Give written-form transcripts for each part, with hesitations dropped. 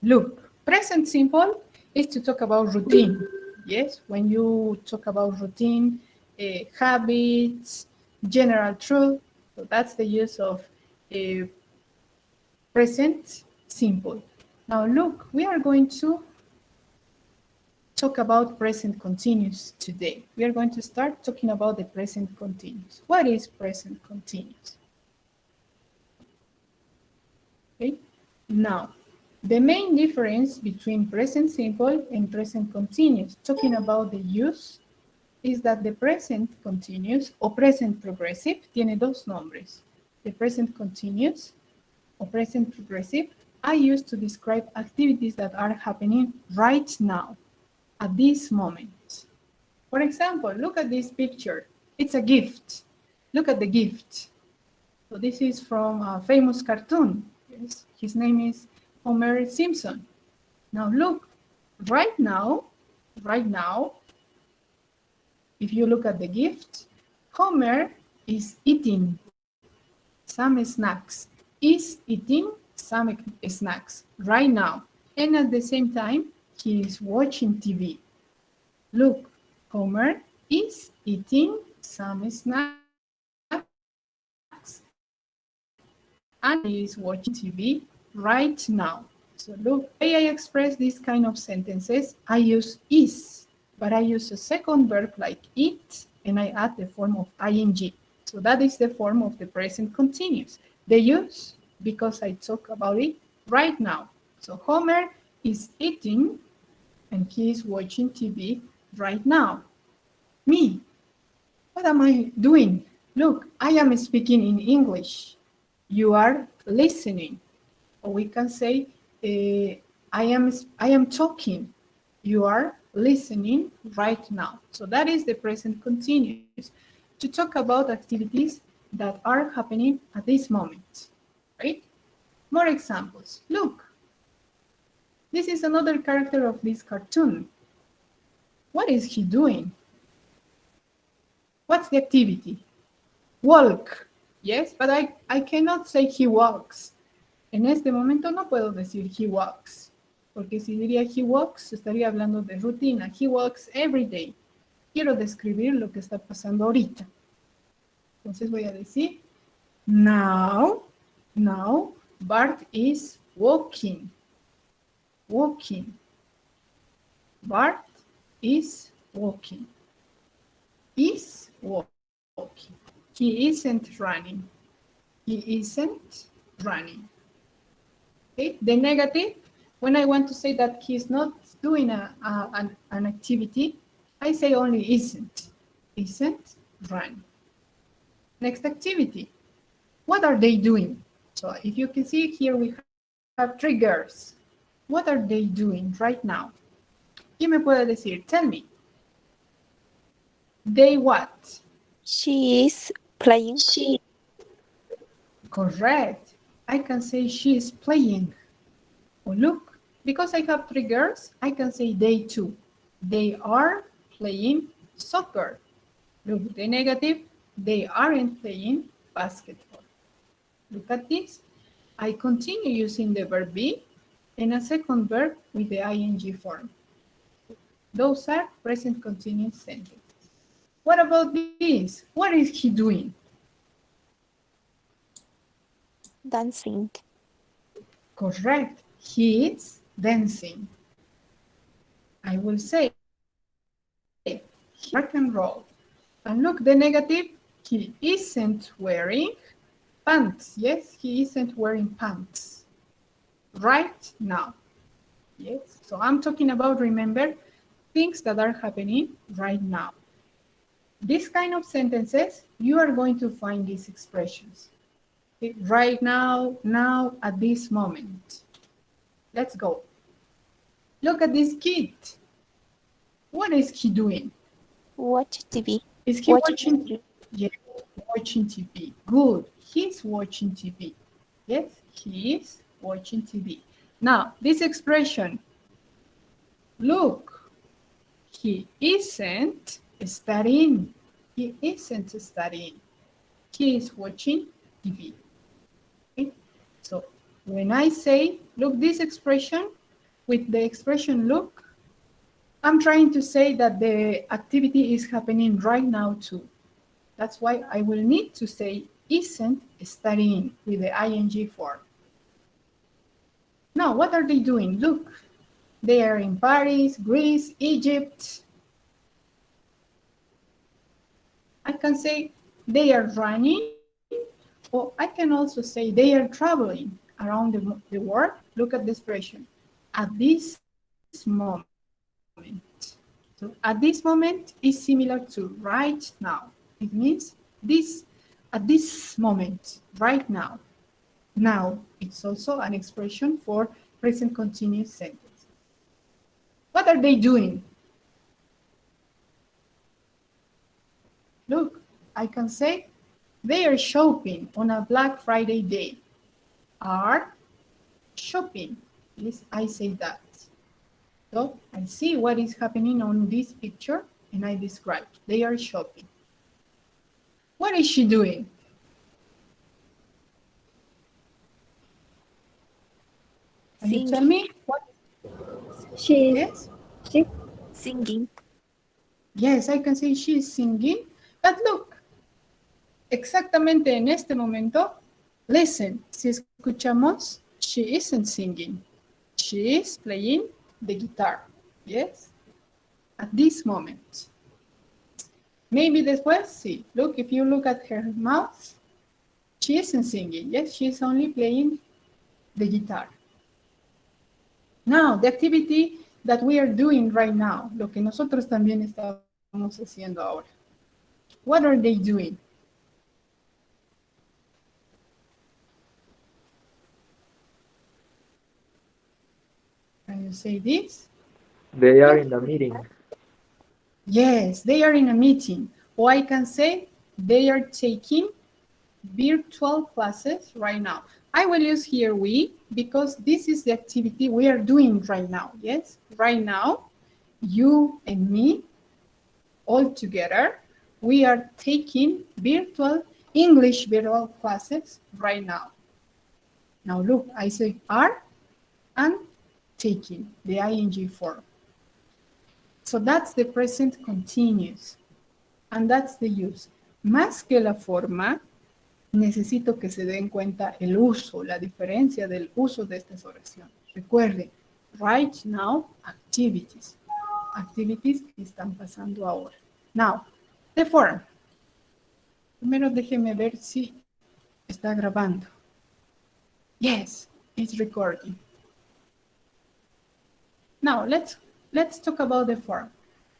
Look, present simple is to talk about routine. Yes, when you talk about routine, habits, general truth, so that's the use of present simple. Now look, we are going to talk about present continuous today. We are going to start talking about the present continuous. What is present continuous? Okay. Now, the main difference between present simple and present continuous, talking about the use, is that the present continuous o present progressive tiene dos nombres. The present continuous o present progressive I use to describe activities that are happening right now, at this moment. For example, look at this picture. It's a gift. Look at the gift. So this is from a famous cartoon. Yes, his name is Homer Simpson. Now look, right now, if you look at the gift, Homer is eating some snacks. Is eating some snacks right now. And at the same time, he is watching TV. Look, Homer is eating some snacks and he is watching TV right now. So look, the way I express these kind of sentences, I use is, but I use a second verb like eat, and I add the form of ing. So that is the form of the present continuous. The use, because I talk about it right now. So Homer is eating and he is watching TV right now. Me, what am I doing? Look, I am speaking in English. You are listening. Or we can say, I am talking. You are listening right now. So that is the present continuous to talk about activities that are happening at this moment, right? More examples. Look, this is another character of this cartoon. What is he doing? What's the activity? Walk. Yes, but I cannot say he walks. En este momento no puedo decir he walks, porque si diría he walks, estaría hablando de rutina. He walks every day. Quiero describir lo que está pasando ahorita. Entonces voy a decir, now Bart is walking. Walking. Bart is walking. Is walking. He isn't running. He isn't running. Okay, the negative, when I want to say that he's not doing an activity, I say only isn't running. Next activity, what are they doing? So if you can see here, we have three girls. What are they doing right now? ¿Quién me puede decir? Tell me. They what? She is playing. Correct. I can say she is playing. Oh, look, because I have three girls, I can say they too. They are playing soccer. Look, the negative, they aren't playing basketball. Look at this. I continue using the verb be and a second verb with the ing form. Those are present continuous sentences. What about this? What is he doing? Dancing. Correct. He is dancing. I will say, rock and roll. And look, the negative, he isn't wearing pants. Yes, he isn't wearing pants right now. Yes, so I'm talking about, remember, things that are happening right now. This kind of sentences, you are going to find these expressions. Okay? Right now, now, at this moment. Let's go. Look at this kid. What is he doing? Watch TV. Is he watching TV? Yeah, watching TV. Good. He's watching TV. Yes, he is watching TV. Now, this expression, look, he isn't studying. He isn't studying. He is watching TV. Okay? So when I say, look, this expression, with the expression look, I'm trying to say that the activity is happening right now too. That's why I will need to say isn't studying with the ing form. Now, what are they doing? Look, they are in Paris, Greece, Egypt. I can say they are running, or I can also say they are traveling around the world. Look at the expression, at this moment. So at this moment is similar to right now. It means this, at this moment, right now. Now, it's also an expression for present continuous sentence. What are they doing? Look, I can say they are shopping on a Black Friday day. Are shopping. Yes, I say that. So I see what is happening on this picture and I describe. They are shopping. What is she doing? Can you tell me what? She Yes? Singing. Yes, I can say she is singing. But look, exactamente en este momento, listen, si escuchamos, she isn't singing. She is playing the guitar. Yes? At this moment. Maybe después, sí. Look, if you look at her mouth, she isn't singing. Yes, she's only playing the guitar. Now, the activity that we are doing right now, lo que nosotros también estamos haciendo ahora. What are they doing? Can you say this? They are in the meeting. Yes, they are in a meeting. Or I can say they are taking virtual classes right now. I will use here we because this is the activity we are doing right now. Yes, right now, you and me all together, we are taking English virtual classes right now. Now look, I say are and taking, the ing form. So that's the present continuous. And that's the use. Más que la forma, necesito que se den cuenta el uso, la diferencia del uso de estas oraciones. Recuerden, right now, activities. Activities que están pasando ahora. Now, the form. Primero déjeme ver si está grabando. Yes, it's recording. Now, let's talk about the form.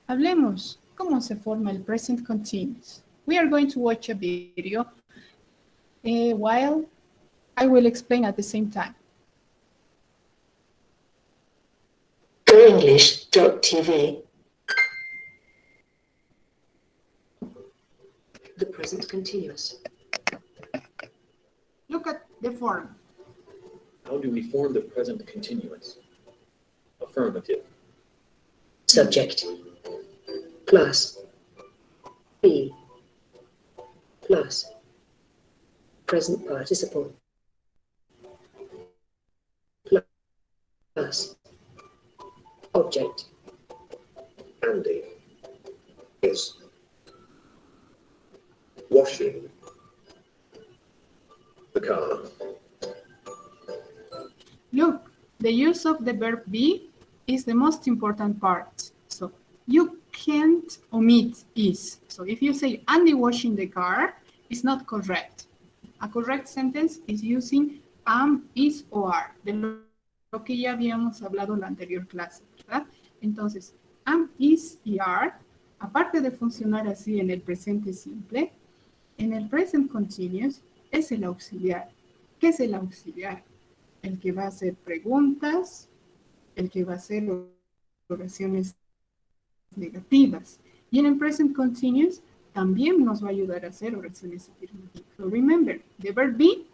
Hablemos cómo se forma el present continuous. We are going to watch a video while I will explain at the same time. GoEnglish.tv. The present continuous. Look at the form. How do we form the present continuous? Affirmative. Subject plus be plus present participle plus object. Andy is washing the car. Look, the use of the verb be is the most important part. So you can't omit is. So if you say Andy washing the car, it's not correct. A correct sentence is using am, is o are, de lo que ya habíamos hablado en la anterior clase, ¿verdad? Entonces, am, is y are, aparte de funcionar así en el presente simple, en el present continuous es el auxiliar. ¿Qué es el auxiliar? El que va a hacer preguntas, el que va a hacer oraciones negativas. Y en el present continuous también nos va a ayudar a hacer oraciones afirmativas. So remember, the verb be,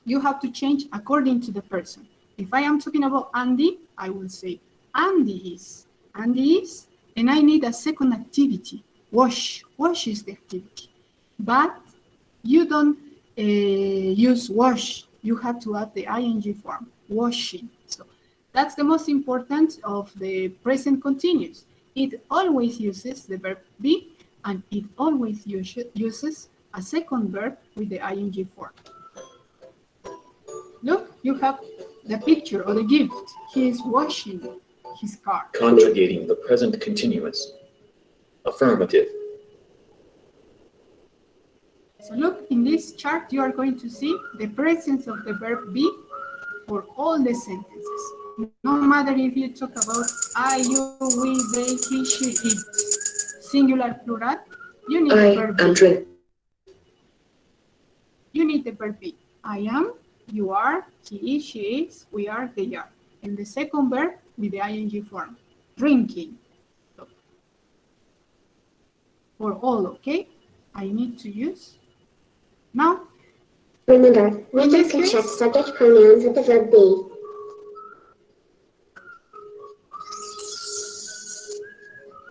you have to change according to the person. If I am talking about Andy, I will say Andy is. Andy is, and I need a second activity. Wash. Wash is the activity. But you don't use wash. You have to add the ing form, washing. So That's the most important of the present continuous. It always uses the verb be, and it always uses a second verb with the ing form. Look, you have the picture or the gift. He is washing his car. Conjugating the present continuous. Affirmative. So look, in this chart, you are going to see the presence of the verb be for all the sentences. No matter if you talk about I, you, we, they, he, she, it, singular, plural, you need the verb am be. drink. You need the verb be. I am, you are, he is, she is, we are, they are. And the second verb with the ing form, drinking. So, for all, okay? I need to use. Now, Remember, we In this just can case- check subject pronouns with the verb be.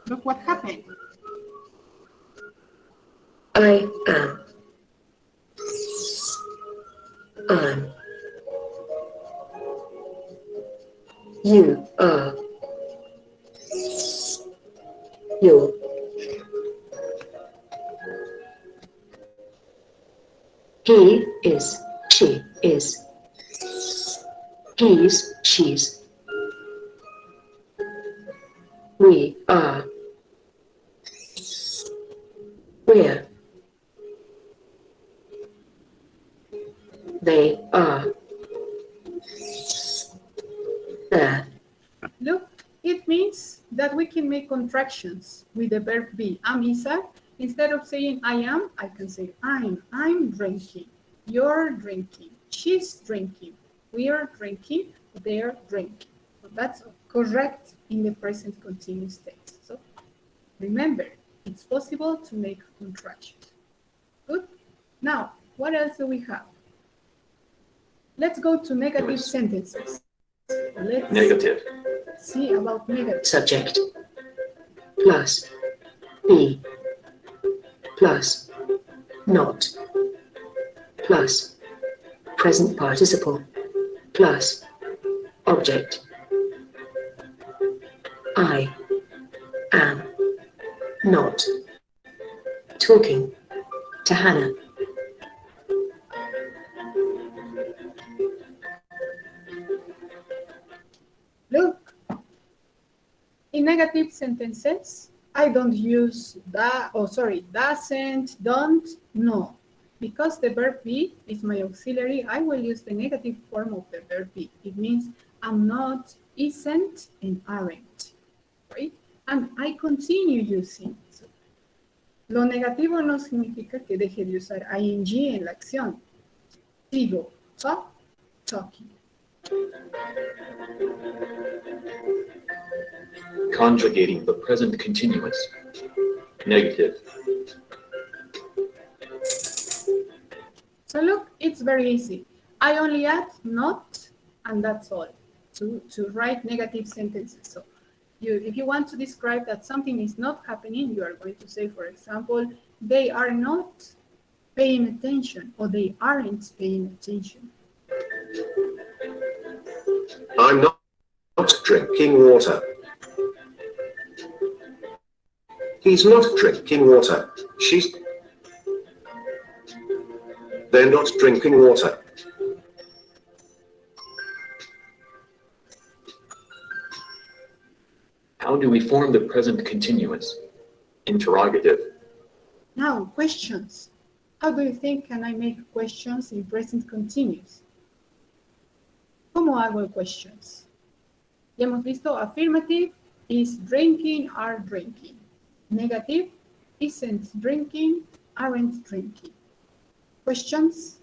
look what happened. I am. I'm. You are. You're. He is. She is. He's. She's. We are. We're. They are. There. Look, it means that we can make contractions with the verb be. I'm Isaac. Instead of saying I am, I can say I'm drinking, you're drinking, she's drinking, we are drinking, they're drinking. So that's correct in the present continuous tense. So remember, it's possible to make contractions. Good. Now, what else do we have? Let's go to negative sentences. Let's Negative. see about negative. Subject. Plus. Be. Plus. Not. Plus. Present participle. Plus. Object. I am not talking to Hannah. Look, in negative sentences, I don't use that, doesn't, don't, no. Because the verb be is my auxiliary, I will use the negative form of the verb be. It means I'm not, isn't, and aren't, right? And I continue using. So, lo negativo no significa que deje de usar ing en la acción. Sigo, talk, talking. Conjugating the present continuous. Negative. So look, it's very easy. I only add not, and that's all, to write negative sentences. So if you want to describe that something is not happening, you are going to say, for example, they are not paying attention, or they aren't paying attention. I'm not drinking water. He's not drinking water. They're not drinking water. How do we form the present continuous? Interrogative. Now, questions. How do you think can I make questions in present continuous? ¿Cómo hago questions? Ya hemos visto affirmative is drinking, are drinking. Negative isn't drinking, aren't drinking. Questions?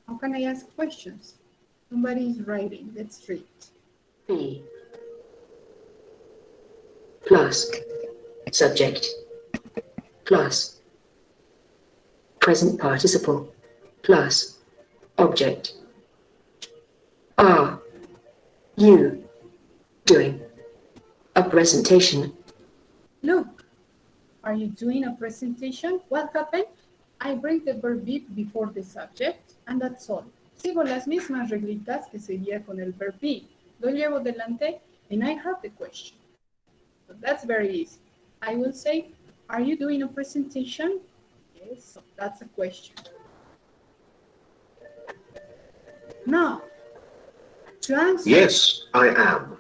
How can I ask questions? Somebody is writing. Let's read. Be. Plus. Subject. Plus. Present participle. Plus. Object. Are you doing a presentation? Look, are you doing a presentation? What happened? I bring the verb be before the subject, and that's all. sigo las mismas reglitas que seguía con el verb be. Lo llevo delante and I have the question. So that's very easy. I will say, are you doing a presentation? Yes, so that's a question. Now, to answer. Yes, I am.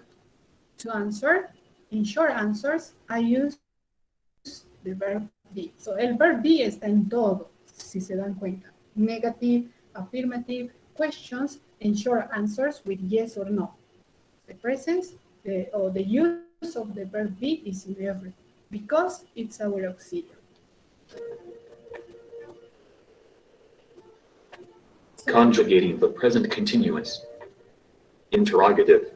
To answer, in short answers, I use the verb be. So el verb be está en todo, si se dan cuenta. Negative, affirmative, questions, and short answers with yes or no. The presence or the use of the verb be is in everything because it's our auxiliary. Conjugating the present continuous. Interrogative.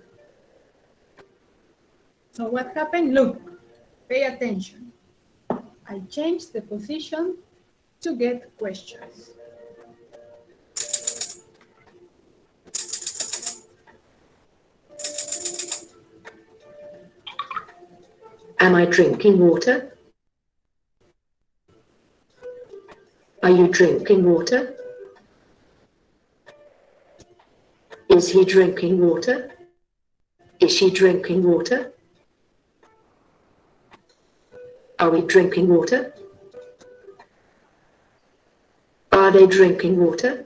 So what happened? Look, pay attention. I changed the position to get questions. Am I drinking water? Are you drinking water? Is he drinking water? Is she drinking water? Are we drinking water? Are they drinking water?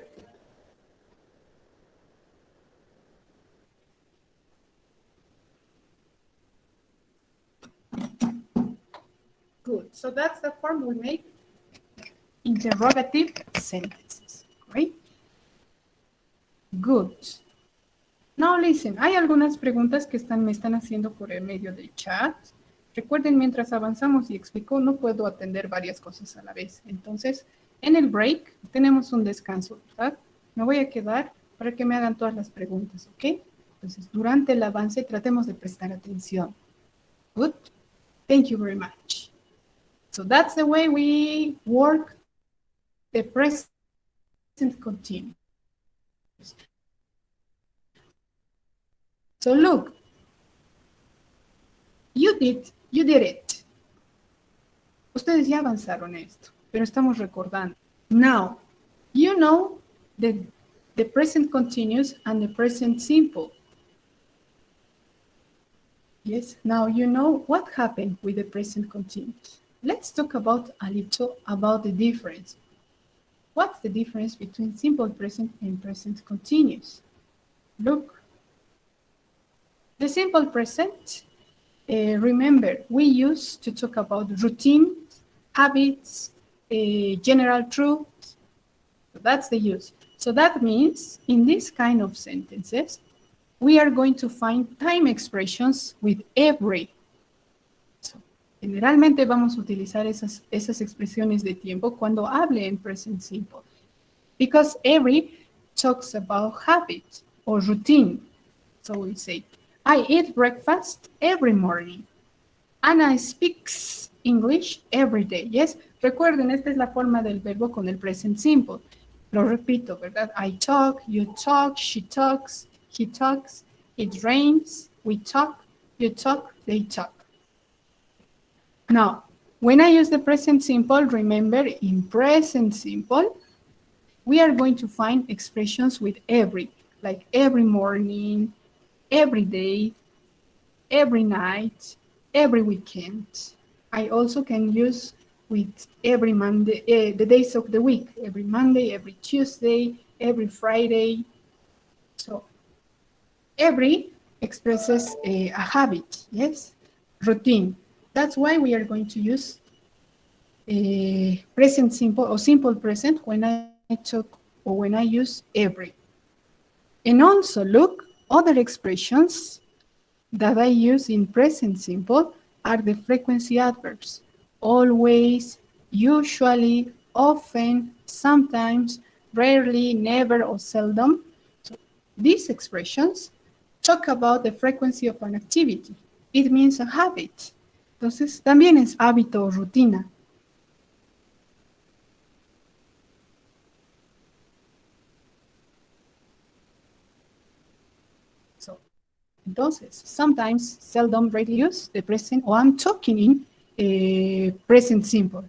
Good. So that's the form we make interrogative sentences, right? Good. Now listen, hay algunas preguntas que me están haciendo por el medio del chat. Recuerden, mientras avanzamos y explico, no puedo atender varias cosas a la vez. Entonces, en el break tenemos un descanso, ¿verdad? Me voy a quedar para que me hagan todas las preguntas, ¿ok? Entonces, durante el avance tratemos de prestar atención. Good. Thank you very much. So that's the way we work the present continuous. So look, you did it. Ustedes ya avanzaron esto, pero estamos recordando. Now, you know the present continuous and the present simple. Yes, now you know what happened with the present continuous. Let's talk about a little about the difference. What's the difference between simple present and present continuous? Look, the simple present, remember, we used to talk about routines, habits, general truths. That's the use. So that means in this kind of sentences, we are going to find time expressions with every. So, generalmente vamos a utilizar esas expresiones de tiempo cuando hable en present simple. Because every talks about habit or routine. So we say, I eat breakfast every morning. Anna speaks English every day. Yes, recuerden, esta es la forma del verbo con el present simple. Lo repito, ¿verdad? I talk, you talk, she talks, he talks, it rains, we talk, you talk, they talk. Now, when I use the present simple, remember, in present simple, we are going to find expressions with every, like every morning, every day, every night, every weekend. I also can use with every Monday, the days of the week, every Monday, every Tuesday, every Friday. So every expresses a habit, yes, routine. That's why we are going to use present simple or simple present when I talk or when I use every. And also look, other expressions that I use in present simple are the frequency adverbs. Always, usually, often, sometimes, rarely, never, or seldom. So these expressions talk about the frequency of an activity. It means a habit. Entonces, también es hábito o rutina. So, entonces, sometimes, seldom, rarely use the present, or I'm talking in present simple.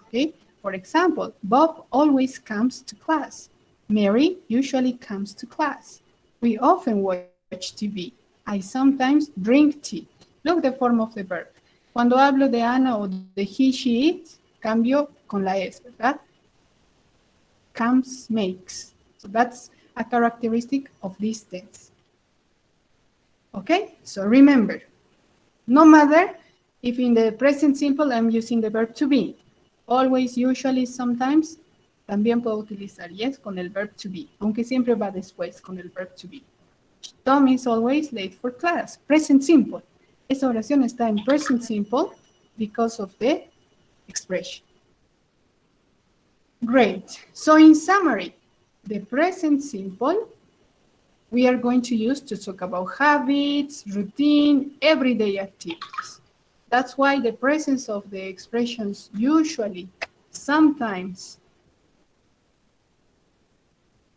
Okay? For example, Bob always comes to class. Mary usually comes to class. We often watch TV. I sometimes drink tea. Look the form of the verb. Cuando hablo de Ana o de he, she, it, cambio con la S, ¿verdad? Comes, makes. So that's a characteristic of this tense. Okay, so remember, no matter if in the present simple I'm using the verb to be, always, usually, sometimes, también puedo utilizar yes con el verb to be, aunque siempre va después con el verb to be. Tom is always late for class. Present simple. Esa oración está en present simple because of the expression. Great. So in summary, the present simple we are going to use to talk about habits, routine, everyday activities. That's why the presence of the expressions usually, sometimes,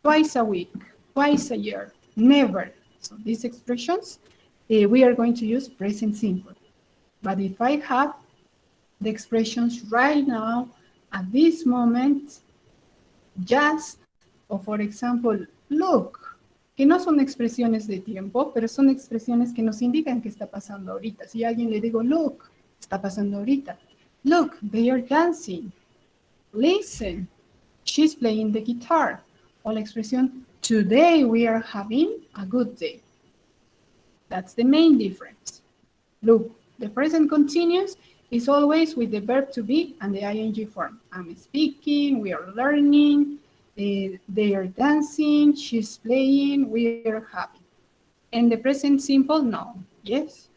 twice a week, twice a year, never. So these expressions, we are going to use present simple. But if I have the expressions right now, at this moment, just, or for example, look, que no son expresiones de tiempo, pero son expresiones que nos indican que está pasando ahorita. Si a alguien le digo, look, está pasando ahorita. Look, they are dancing. Listen, she's playing the guitar. O la expresión, today we are having a good day. That's the main difference. Look, the present continuous is always with the verb to be and the ing form. I'm speaking, we are learning, they are dancing, she's playing, we are happy. And the present simple, no. Yes.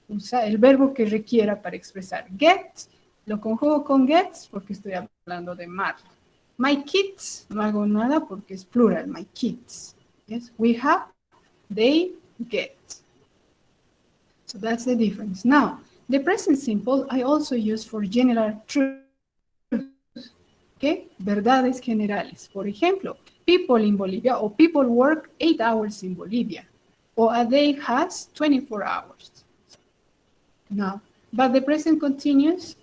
Usa el verbo que requiera para expresar. Get, lo conjugo con gets porque estoy hablando de mar. My kids, no hago nada porque es plural, my kids. Yes, we have, they, get. So that's the difference. Now, the present simple I also use for general truth. Okay, verdades generales. Por ejemplo, people in Bolivia or people work 8 hours in Bolivia or a day has 24 hours. Now, but the present continuous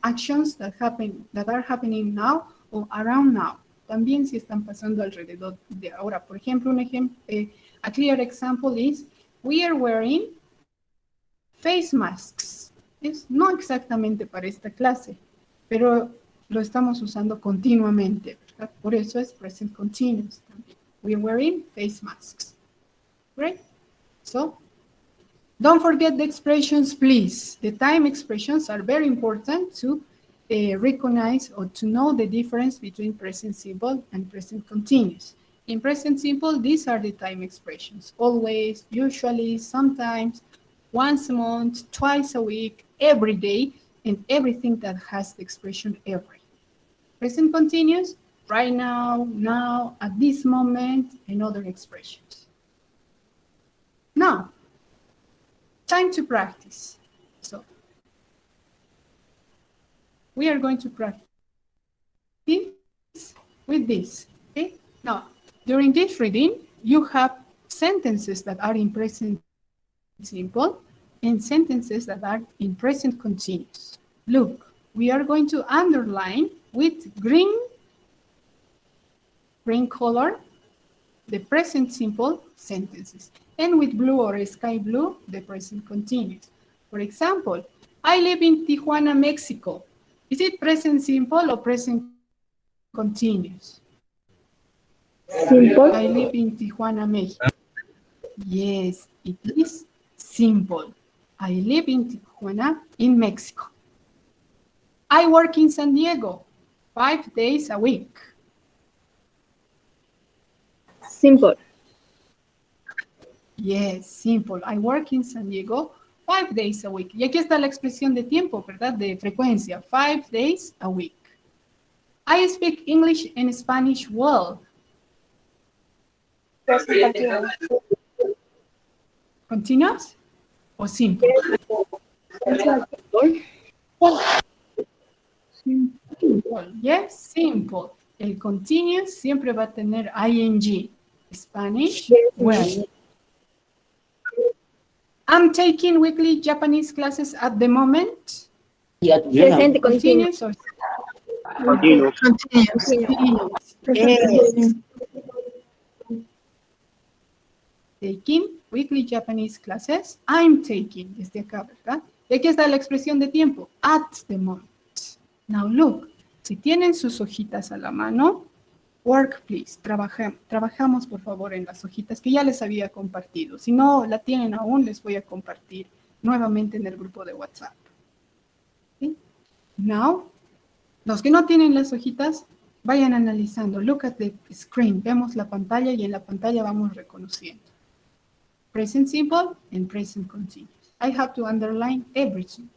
actions that are happening now o around now. También si están pasando alrededor de ahora. Por ejemplo, a clear example is, we are wearing face masks. Es no exactamente para esta clase, pero lo estamos usando continuamente, ¿verdad? Por eso es present continuous también. We are wearing face masks. Right? So, don't forget the expressions, please. The time expressions are very important to recognize or to know the difference between present simple and present continuous. In present simple, these are the time expressions. Always, usually, sometimes, once a month, twice a week, every day, and everything that has the expression every. Present continuous, right now, now, at this moment, and other expressions. Now, time to practice. So, we are going to practice with this, okay? Now, during this reading, you have sentences that are in present simple and sentences that are in present continuous. Look, we are going to underline with green color the present simple sentences and with blue or sky blue the present continuous. For example, I live in Tijuana, Mexico. Is it present simple or present continuous? Simple. I live in Tijuana, Mexico. Yes, it is simple. I live in Tijuana, in Mexico. I work in San Diego 5 days a week. Simple. Yes, simple. I work in San Diego 5 days a week. Y aquí está la expresión de tiempo, ¿verdad? De frecuencia. 5 days a week. I speak English and Spanish well. Continuous o simple? Simple. Yes, simple. El continuous siempre va a tener ing. Spanish, well. I'm taking weekly Japanese classes at the moment. Presente continuous. Continuous or Continuous. continuous? Yes. taking weekly Japanese classes. I'm taking, desde acá, ¿verdad? Y aquí está la expresión de tiempo, at the moment. Now look, si tienen sus hojitas a la mano, work please, trabajamos por favor en las hojitas que ya les había compartido. Si no la tienen aún, les voy a compartir nuevamente en el grupo de WhatsApp. ¿Sí? Now, los que no tienen las hojitas, vayan analizando. Look at the screen. Vemos la pantalla y en la pantalla vamos reconociendo. Present simple and present continuous. I have to underline everything.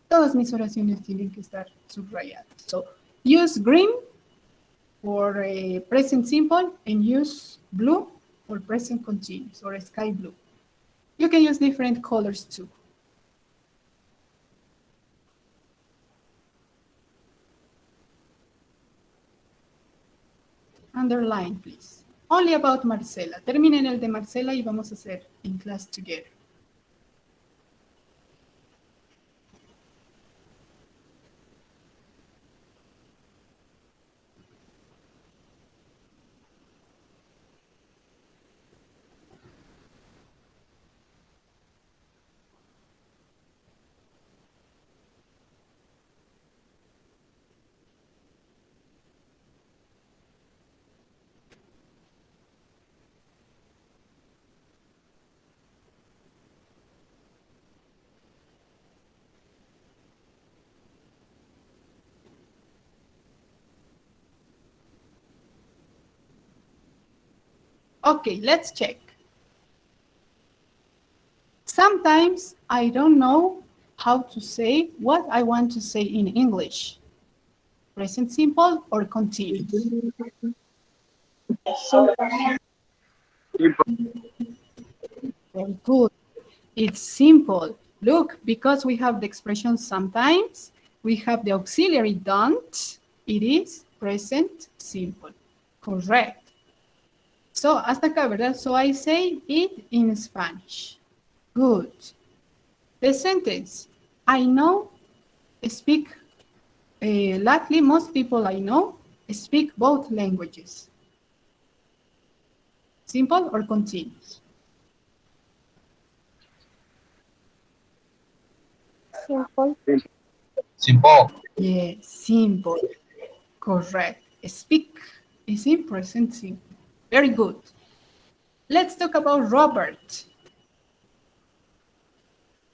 Todas mis oraciones tienen que estar subrayadas. So, use green for present simple and use blue for present continuous or sky blue. You can use different colors too. Underline, please. Only about Marcela. Terminen el de Marcela y vamos a hacer in class together. Okay, let's check. Sometimes I don't know how to say what I want to say in English. Present simple or continuous? Very good. It's simple. Look, because we have the expression sometimes, we have the auxiliary don't, it is present simple. Correct. So, hasta acá, ¿verdad? So, I say it in Spanish. Good. The sentence, I know, speak, luckily most people I know speak both languages. Simple or continuous? Simple. Simple. Yes, simple. Correct. Speak is in present simple. Very good. Let's talk about Robert.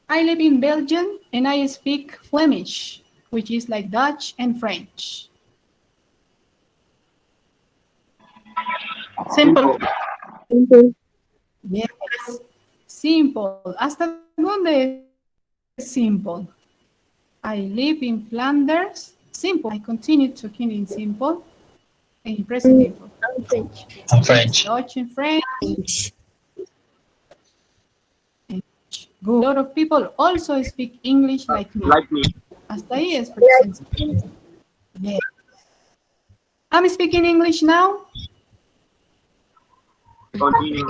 I live in Belgium and I speak Flemish, which is like Dutch and French. Simple. Yes, simple. ¿Hasta dónde es simple? I live in Flanders. Simple. I continue talking in simple. In present simple. French. French. Dutch and French. Good. A lot of people also speak English like me. Hasta ahí es present simple. Yes. I'm speaking English now. Continue.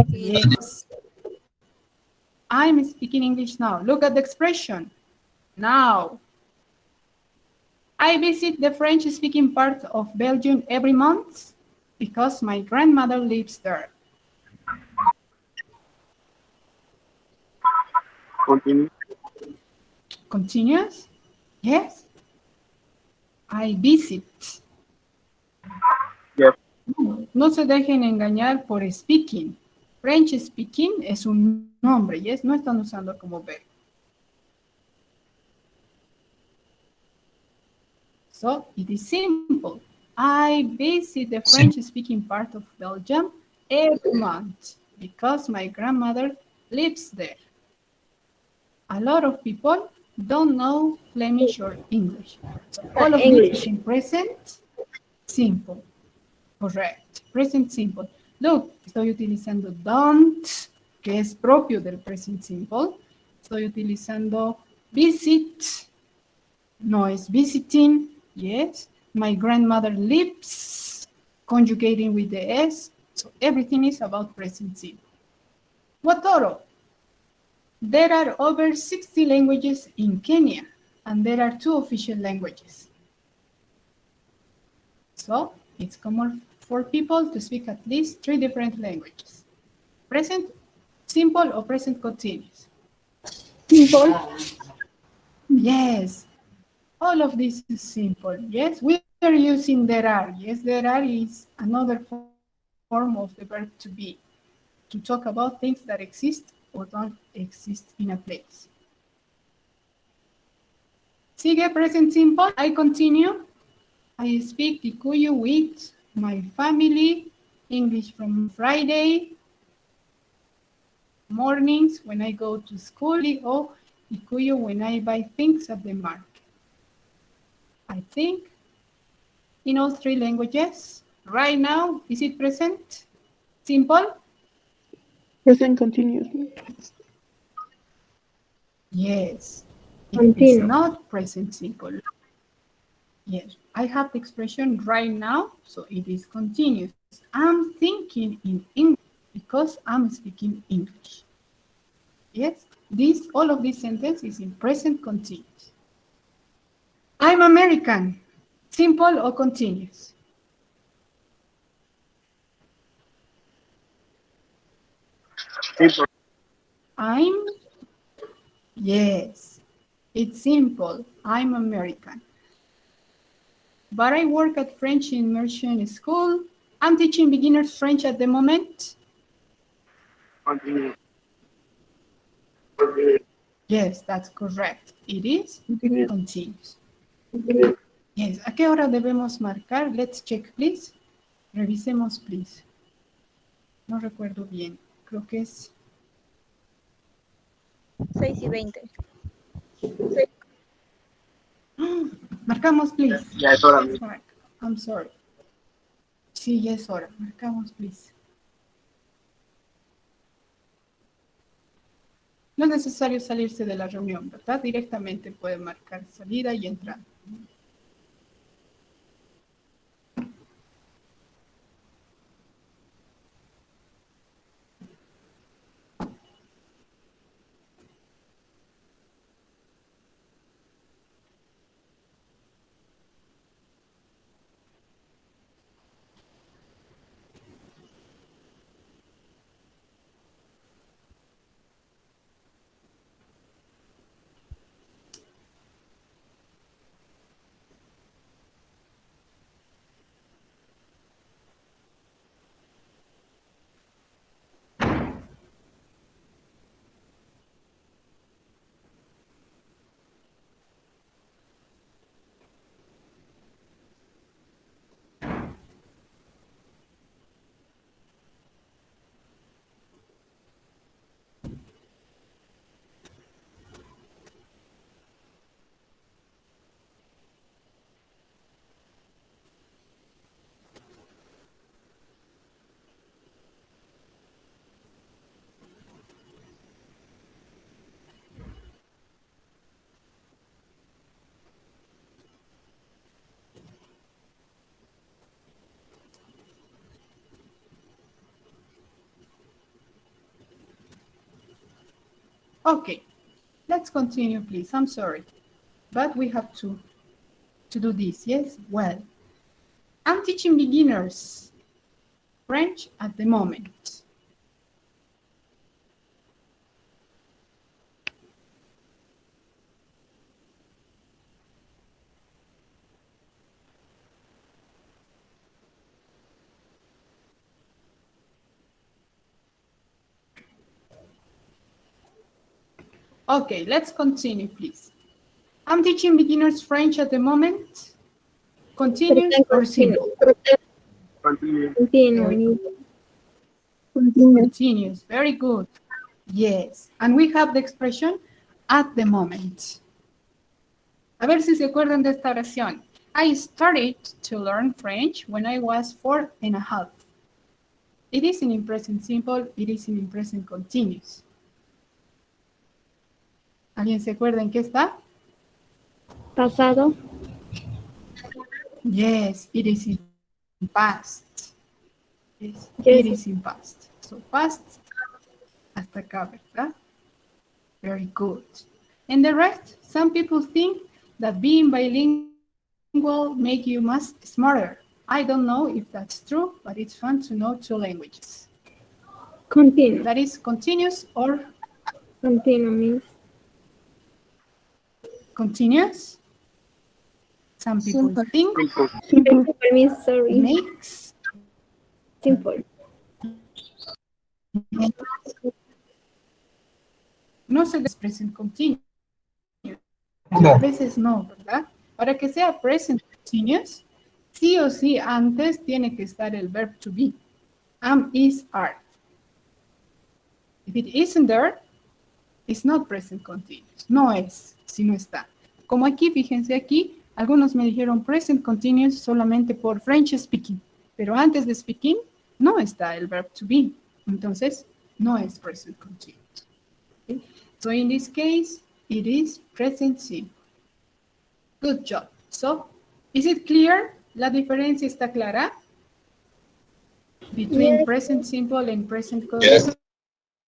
Yes. I'm speaking English now. Look at the expression. Now. I visit the French-speaking part of Belgium every month because my grandmother lives there. Continue. Continuous? Yes. I visit. Yes. No se dejen engañar por speaking. French speaking es un nombre, yes, no están usando como verbo. So it is simple. I visit the French-speaking part of Belgium every month because my grandmother lives there. A lot of people don't know Flemish or English. So all of this is in present simple. Correct. Present simple. Look, estoy utilizando don't, que es propio del present simple. Estoy utilizando visit, no es visiting. Yes, my grandmother lives, conjugating with the S. So everything is about present simple. What other? There are over 60 languages in Kenya, and there are 2 official languages. So it's common for people to speak at least 3 different languages. Present simple or present continuous? Simple. Yes. All of this is simple. Yes, we are using there are. Yes, there are is another form of the verb to be, to talk about things that exist or don't exist in a place. Sigue present simple. I continue. I speak Kikuyu with my family, English from Friday mornings when I go to school, or Kikuyu when I buy things at the market. I think in all 3 languages. Right now, is it present simple? Present continuous. Yes. It is Continuous. not present simple. Yes, I have the expression right now, so it is continuous. I'm thinking in English because I'm speaking English. Yes, all of this sentence is in present continuous. I'm American, simple or continuous? Yes, it's simple. I'm American. But I work at French immersion school. I'm teaching beginners French at the moment. Yes, that's correct. It is continuous. Yes, ¿a qué hora debemos marcar? Let's check, please. Revisemos, please. No recuerdo bien. Creo que es 6:20. Marcamos, please. Ya es hora. Let's mark. I'm sorry. Sí, ya es hora. Marcamos, please. No es necesario salirse de la reunión, ¿verdad? Directamente puede marcar salida y entrada. Okay, let's continue, please. I'm sorry, but we have to do this, yes? Well, I'm teaching beginners French at the moment. Okay, let's continue, please. I'm teaching beginners French at the moment. Continuous or simple? Continuous. Continuous, very good. Yes, and we have the expression at the moment. A ver si se acuerdan de esta oración. I started to learn French when I was 4.5. It isn't in present simple, it isn't in present continuous. ¿Alguien se acuerda en qué está? Pasado. Yes, it is in past. Yes, Yes. it is in past. So past, hasta acá, ¿verdad? Very good. And the rest, some people think that being bilingual make you much smarter. I don't know if that's true, but it's fun to know 2 languages. Continue. That is continuous or Continue means continuous. Some people think Simple. simple means sorry. makes. Simple. No se des present continuous. No. A veces no, ¿verdad? Para que sea present continuous, sí o sí antes tiene que estar el verb to be. Am, is, are. If it isn't there, it's not present continuous. No es, si no está. Como aquí, fíjense aquí, algunos me dijeron present continuous solamente por French speaking, pero antes de speaking no está el verb to be. Entonces, no es present continuous. Okay? So in this case, it is present simple. Good job. So, is it clear? ¿La diferencia está clara? Between Yes. present simple and present Yes.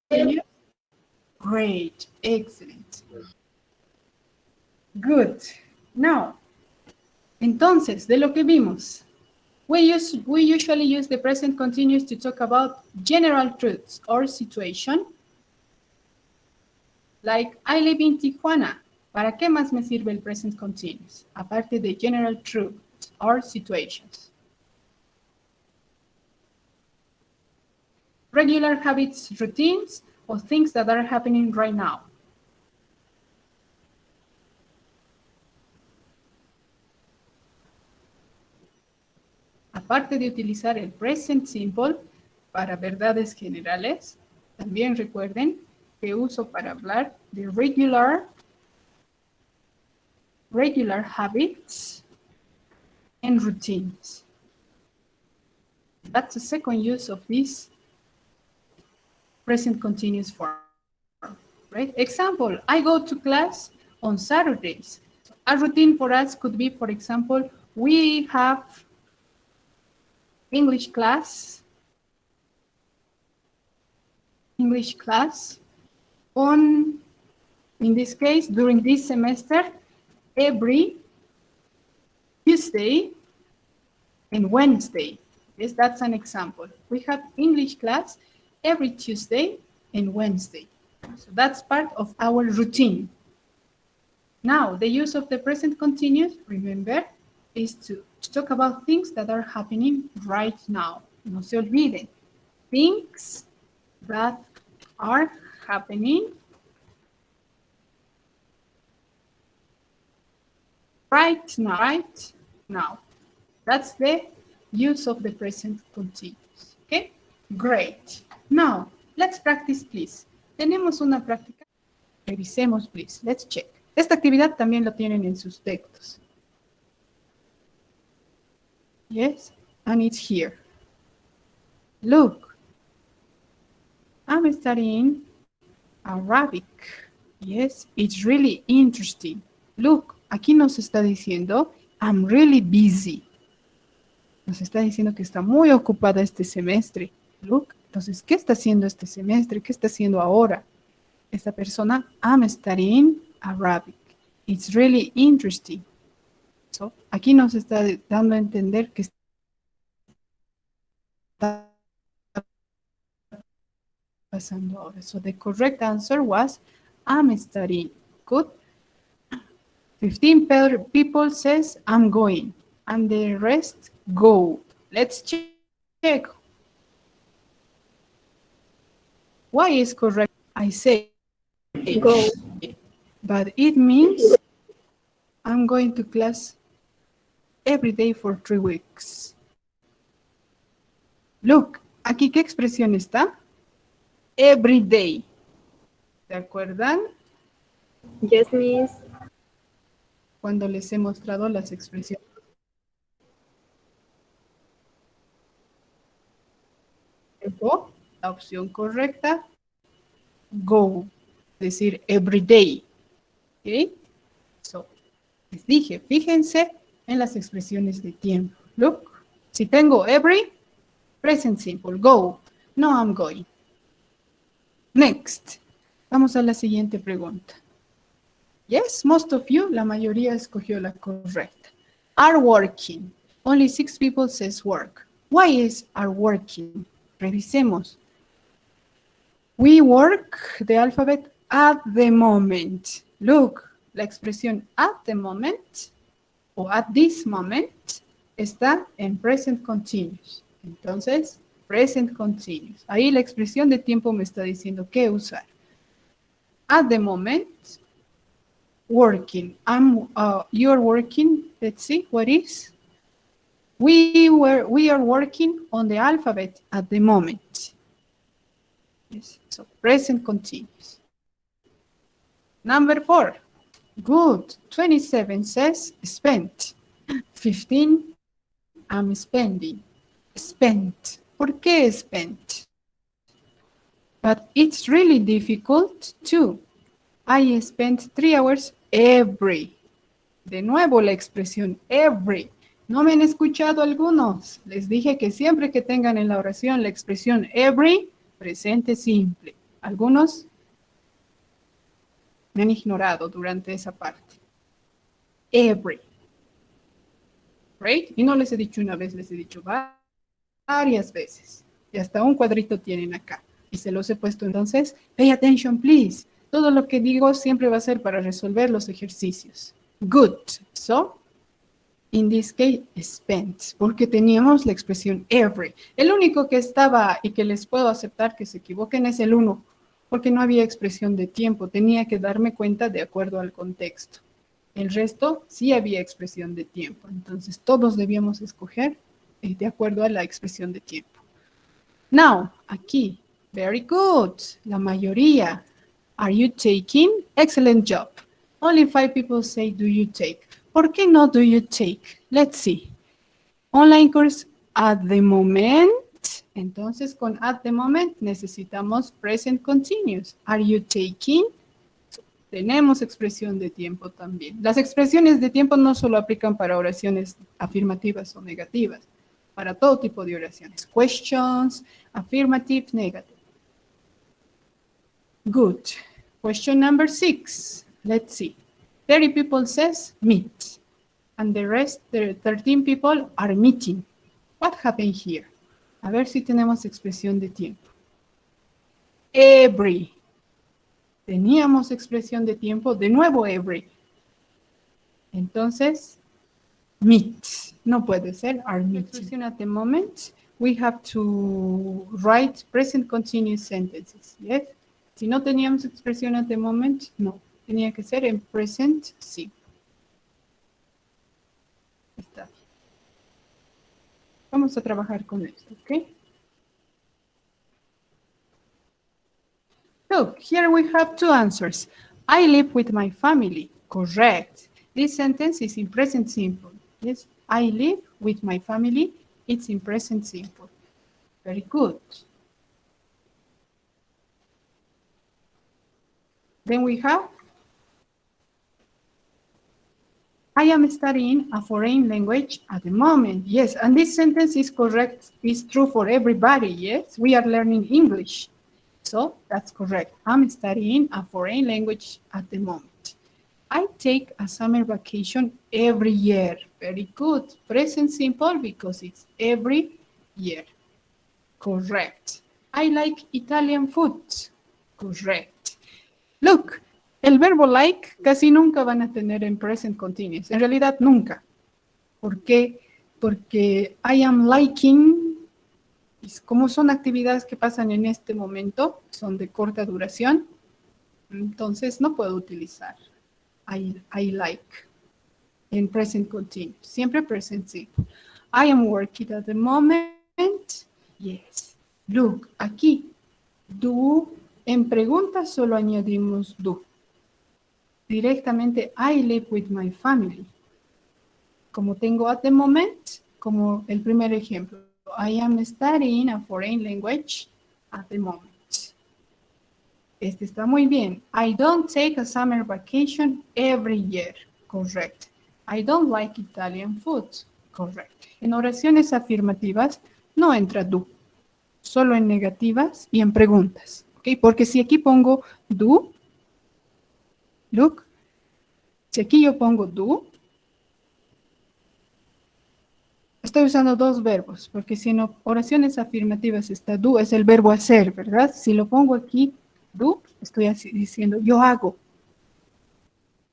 continuous? Great. Excellent. Good. Now, entonces, de lo que vimos, we usually use the present continuous to talk about general truths or situation. Like, I live in Tijuana. ¿Para qué más me sirve el present continuous? Aparte de general truths or situations. Regular habits, routines, or things that are happening right now. Aparte de utilizar el present simple para verdades generales, también recuerden que uso para hablar de regular habits and routines. That's the second use of this present continuous form, right? Example, I go to class on Saturdays. A routine for us could be, for example, we have English class on, in this case, during this semester, every Tuesday and Wednesday. Yes, that's an example. We have English class every Tuesday and Wednesday. So that's part of our routine. Now, the use of the present continuous, remember, is to talk about things that are happening right now. No se olviden. Things that are happening right now. That's the use of the present continuous. Okay? Great. Now, let's practice, please. Tenemos una práctica. Revisemos, please. Let's check. Esta actividad también la tienen en sus textos. Yes, and it's here. Look, I'm studying Arabic. Yes, it's really interesting. Look, aquí nos está diciendo, I'm really busy. Nos está diciendo que está muy ocupada este semestre. Look, entonces, ¿qué está haciendo este semestre? ¿Qué está haciendo ahora? Esta persona, I'm studying Arabic. It's really interesting. So, aquí nos está dando a entender que está pasando ahora. So, the correct answer was, I'm studying. Good. 15 people says, I'm going. And the rest, go. Let's check. Why is correct? I say Go. But it means I'm going to class every day for 3 weeks. Look, aquí ¿qué expresión está? Every day. ¿Se acuerdan? Yes means Cuando les he mostrado las expresiones. Go, la opción correcta, go, es decir, every day. ¿Ok? So, les dije, fíjense en las expresiones de tiempo. Look, si tengo every, present simple, go. No, I'm going. Next. Vamos a la siguiente pregunta. Yes, most of you, la mayoría escogió la correcta. Are working. Only 6 people says work. Why is are working? Revisemos. We work the alphabet at the moment. Look, la expresión at the moment o at this moment está en present continuous. Entonces, present continuous. Ahí la expresión de tiempo me está diciendo qué usar. At the moment, working. You're working. Let's see, what is? We are working on the alphabet at the moment. Yes, so present continuous. Number 4. Good. 27 says spent. 15, I'm spending. Spent. ¿Por qué spent? But it's really difficult too. I spent 3 hours every. De nuevo la expresión every. ¿No me han escuchado algunos? Les dije que siempre que tengan en la oración la expresión every, presente simple. Algunos me han ignorado durante esa parte. Every. Right? Y no les he dicho una vez, les he dicho varias veces. Y hasta un cuadrito tienen acá. Y se los he puesto entonces. Pay attention, please. Todo lo que digo siempre va a ser para resolver los ejercicios. Good. So, in this case, spent. Porque teníamos la expresión every. El único que estaba y que les puedo aceptar que se equivoquen es el 1. Porque no había expresión de tiempo. Tenía que darme cuenta de acuerdo al contexto. El resto sí había expresión de tiempo. Entonces, todos debíamos escoger de acuerdo a la expresión de tiempo. Now, aquí. Very good. La mayoría. Are you taking? Excellent job. Only 5 people say, do you take? ¿Por qué no do you take? Let's see. Online course at the moment. Entonces, con at the moment necesitamos present continuous. Are you taking? Tenemos expresión de tiempo también. Las expresiones de tiempo no solo aplican para oraciones afirmativas o negativas, para todo tipo de oraciones. Questions, affirmative, negative. Good. Question number 6. Let's see. 30 people says meet. And the rest, the 13 people are meeting. What happened here? A ver si tenemos expresión de tiempo. Every. Teníamos expresión de tiempo. De nuevo, every. Entonces, meet. No puede ser are meeting. At the moment, we have to write present continuous sentences. Yes? Si no teníamos expresión at the moment, no. Tenía que ser en present simple. Está bien. Vamos a trabajar con esto, ¿ok? Look, here we have 2 answers. I live with my family. Correct. This sentence is in present simple. Yes, I live with my family. It's in present simple. Very good. Then we have I am studying a foreign language at the moment. Yes, and this sentence is correct. It's true for everybody, yes? We are learning English. So that's correct. I'm studying a foreign language at the moment. I take a summer vacation every year. Very good. Present simple because it's every year. Correct. I like Italian food. Correct. Look. El verbo like casi nunca van a tener en present continuous. En realidad, nunca. ¿Por qué? Porque I am liking, como son actividades que pasan en este momento, son de corta duración, entonces no puedo utilizar I like en present continuous. Siempre present simple. I am working at the moment. Yes. Look, aquí, do, en preguntas solo añadimos do. Directamente, I live with my family. Como tengo at the moment, como el primer ejemplo. I am studying a foreign language at the moment. Este está muy bien. I don't take a summer vacation every year. Correct. I don't like Italian food. Correct. En oraciones afirmativas no entra do. Solo en negativas y en preguntas. ¿Ok? Porque si aquí pongo do, look, si aquí yo pongo do, estoy usando dos verbos, porque si en oraciones afirmativas está do, es el verbo hacer, ¿verdad? Si lo pongo aquí, do, estoy así diciendo yo hago.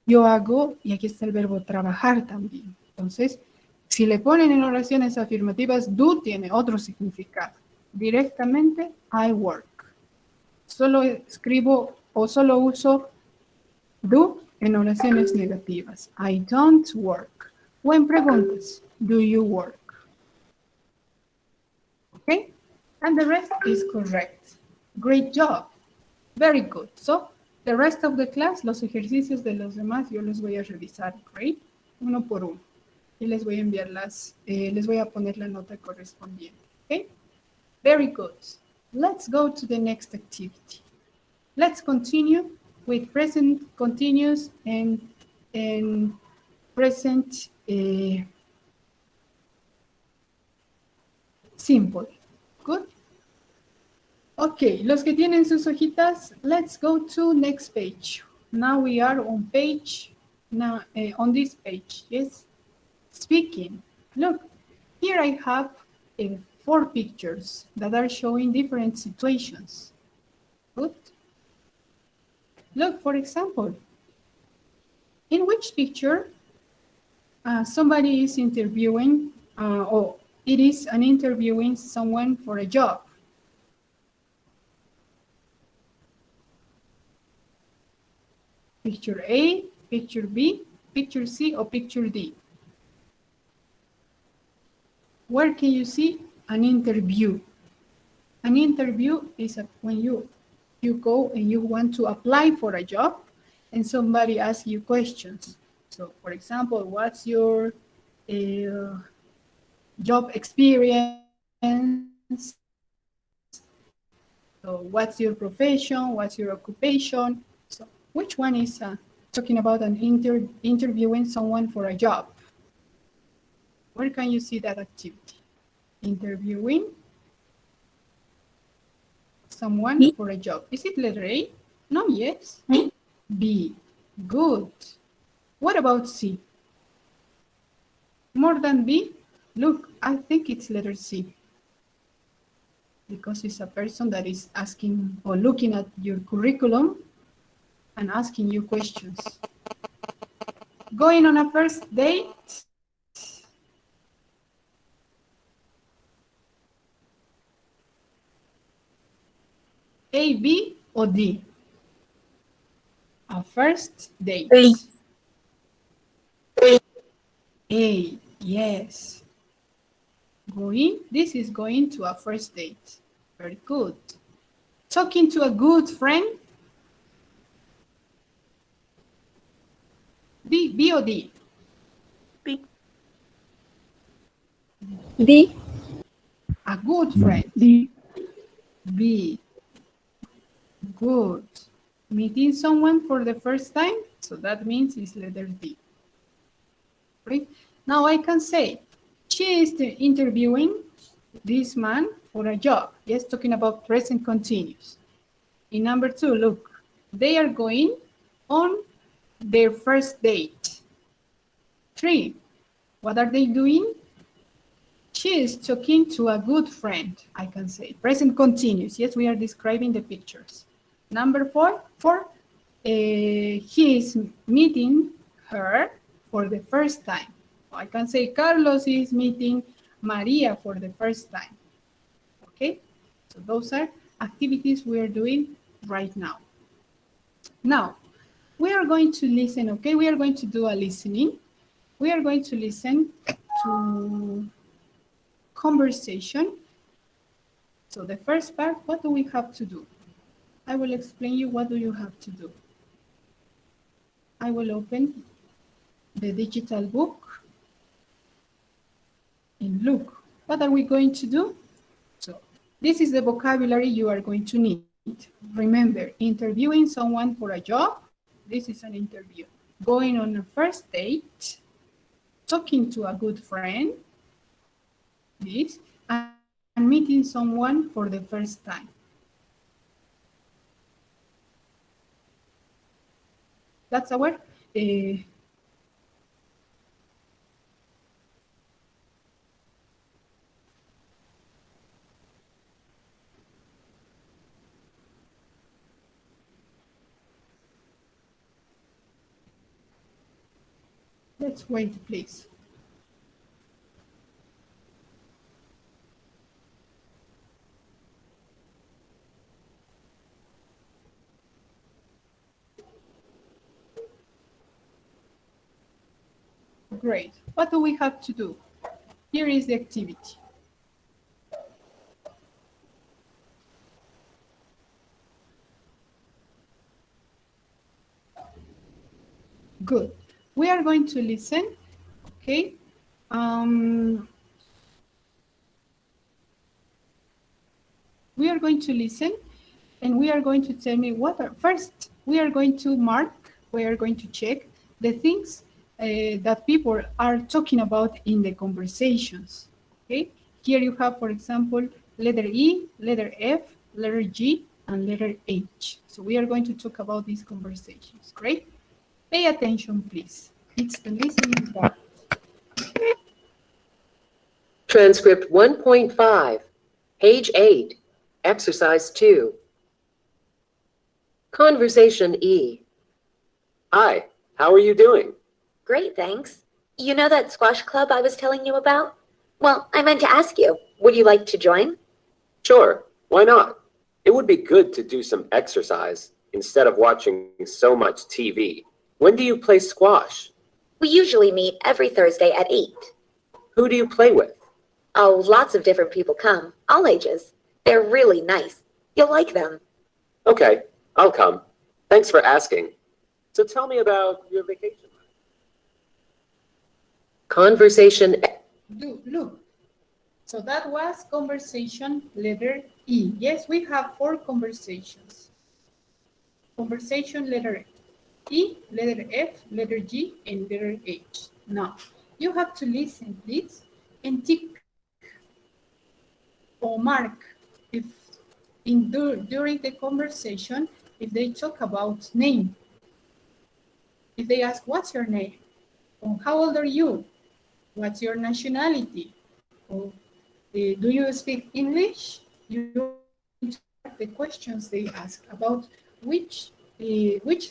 Yo hago, y aquí está el verbo trabajar también. Entonces, si le ponen en oraciones afirmativas, do tiene otro significado. Directamente, I work. Solo escribo o solo uso do en oraciones negativas. I don't work. O en preguntas, do you work? Okay? And the rest is correct. Great job. Very good. So, the rest of the class, los ejercicios de los demás, yo los voy a revisar, great, uno por uno. Y les voy a enviar les voy a poner la nota correspondiente, okay? Very good. Let's go to the next activity. Let's continue with present continuous and present simple. Good. Okay, los que tienen sus hojitas, let's go to next page. Now we are on page, now on this page, yes? Speaking. Look, here I have 4 pictures that are showing different situations. Good. Look, for example, in which picture somebody is interviewing, or it is an interviewing someone for a job. Picture A, picture B, picture C, or picture D? Where can you see an interview? An interview is when you go and you want to apply for a job and somebody asks you questions. So, for example, what's your job experience? So, what's your profession? What's your occupation? So, which one is talking about an interviewing someone for a job? Where can you see that activity? Interviewing someone B. for a job. Is it letter A? No, yes. B. Good. What about C? More than B? Look, I think it's letter C. Because it's a person that is asking or looking at your curriculum and asking you questions. Going on a first date? A, B, or D? A first date. A, yes. This is going to a first date. Very good. Talking to a good friend? B or D? B. D. A good friend. D. B. Good. Meeting someone for the first time? So that means it's letter D. Right? Now I can say, she is interviewing this man for a job. Yes, talking about present continuous. In number 2, look, they are going on their first date. 3, what are they doing? She is talking to a good friend, I can say. Present continuous. Yes, we are describing the pictures. Number 4, he is meeting her for the first time. I can say Carlos is meeting Maria for the first time. Okay, so those are activities we are doing right now. Now, we are going to listen, okay? We are going to do a listening. We are going to listen to conversation. So the first part, what do we have to do? I will explain you what do you have to do. I will open the digital book and look, what are we going to do? So this is the vocabulary you are going to need. Remember, interviewing someone for a job, this is an interview. Going on a first date, talking to a good friend, this, and meeting someone for the first time. That's our Let's wait, please. Great. What do we have to do? Here is the activity. Good. We are going to listen, okay? We are going to listen, and we are going to tell me what are, first, we are going to mark, we are going to check the things that people are talking about in the conversations, okay? Here you have, for example, letter E, letter F, letter G, and letter H. So we are going to talk about these conversations, great? Pay attention, please. It's the listening part. Transcript 1.5, page 8, exercise 2. Conversation E. Hi, how are you doing? Great, thanks. You know that squash club I was telling you about? Well, I meant to ask you, would you like to join? Sure, why not? It would be good to do some exercise instead of watching so much TV. When do you play squash? We usually meet every Thursday at 8. Who do you play with? Oh, lots of different people come, all ages. They're really nice. You'll like them. Okay, I'll come. Thanks for asking. So tell me about your vacation. Conversation. Look. So that was conversation letter E. Yes, we have 4 conversations. Conversation letter E, letter F, letter G, and letter H. Now, you have to listen, please, and tick or mark if during the conversation, if they talk about name. If they ask, what's your name? Or how old are you? What's your nationality? Or do you speak English? You the questions they ask about which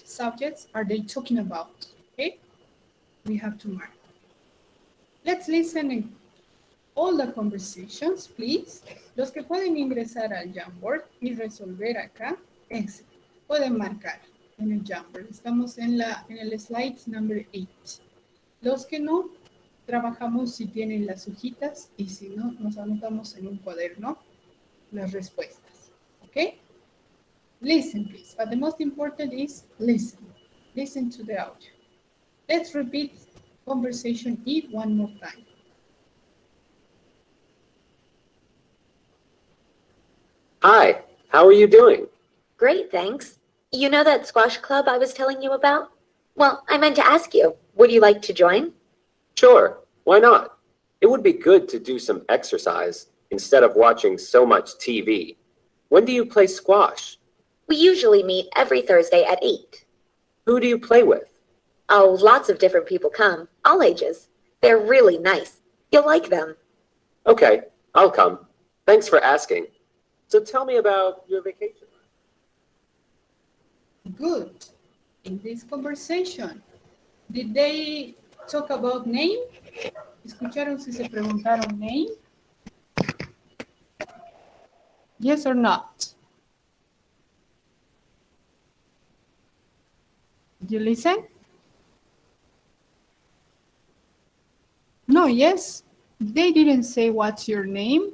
subjects are they talking about, okay? We have to mark. Let's listen in all the conversations, please. Los que pueden ingresar al Jamboard y resolver acá, pueden marcar en el Jamboard. Estamos en el slide number 8. Los que no, trabajamos si tienen las hojitas y si no, nos anotamos en un cuaderno las respuestas, okay? Listen, please. But the most important is listen. Listen to the audio. Let's repeat conversation E one more time. Hi, how are you doing? Great, thanks. You know that squash club I was telling you about? Well, I meant to ask you, would you like to join? Sure, why not? It would be good to do some exercise instead of watching so much TV. When do you play squash? We usually meet every Thursday at 8. Who do you play with? Oh, lots of different people come, all ages. They're really nice. You'll like them. Okay, I'll come. Thanks for asking. So tell me about your vacation. Good. In this conversation, did they talk about name? ¿Escucharon si se preguntaron name? Yes or not? Did you listen? No, yes. They didn't say what's your name.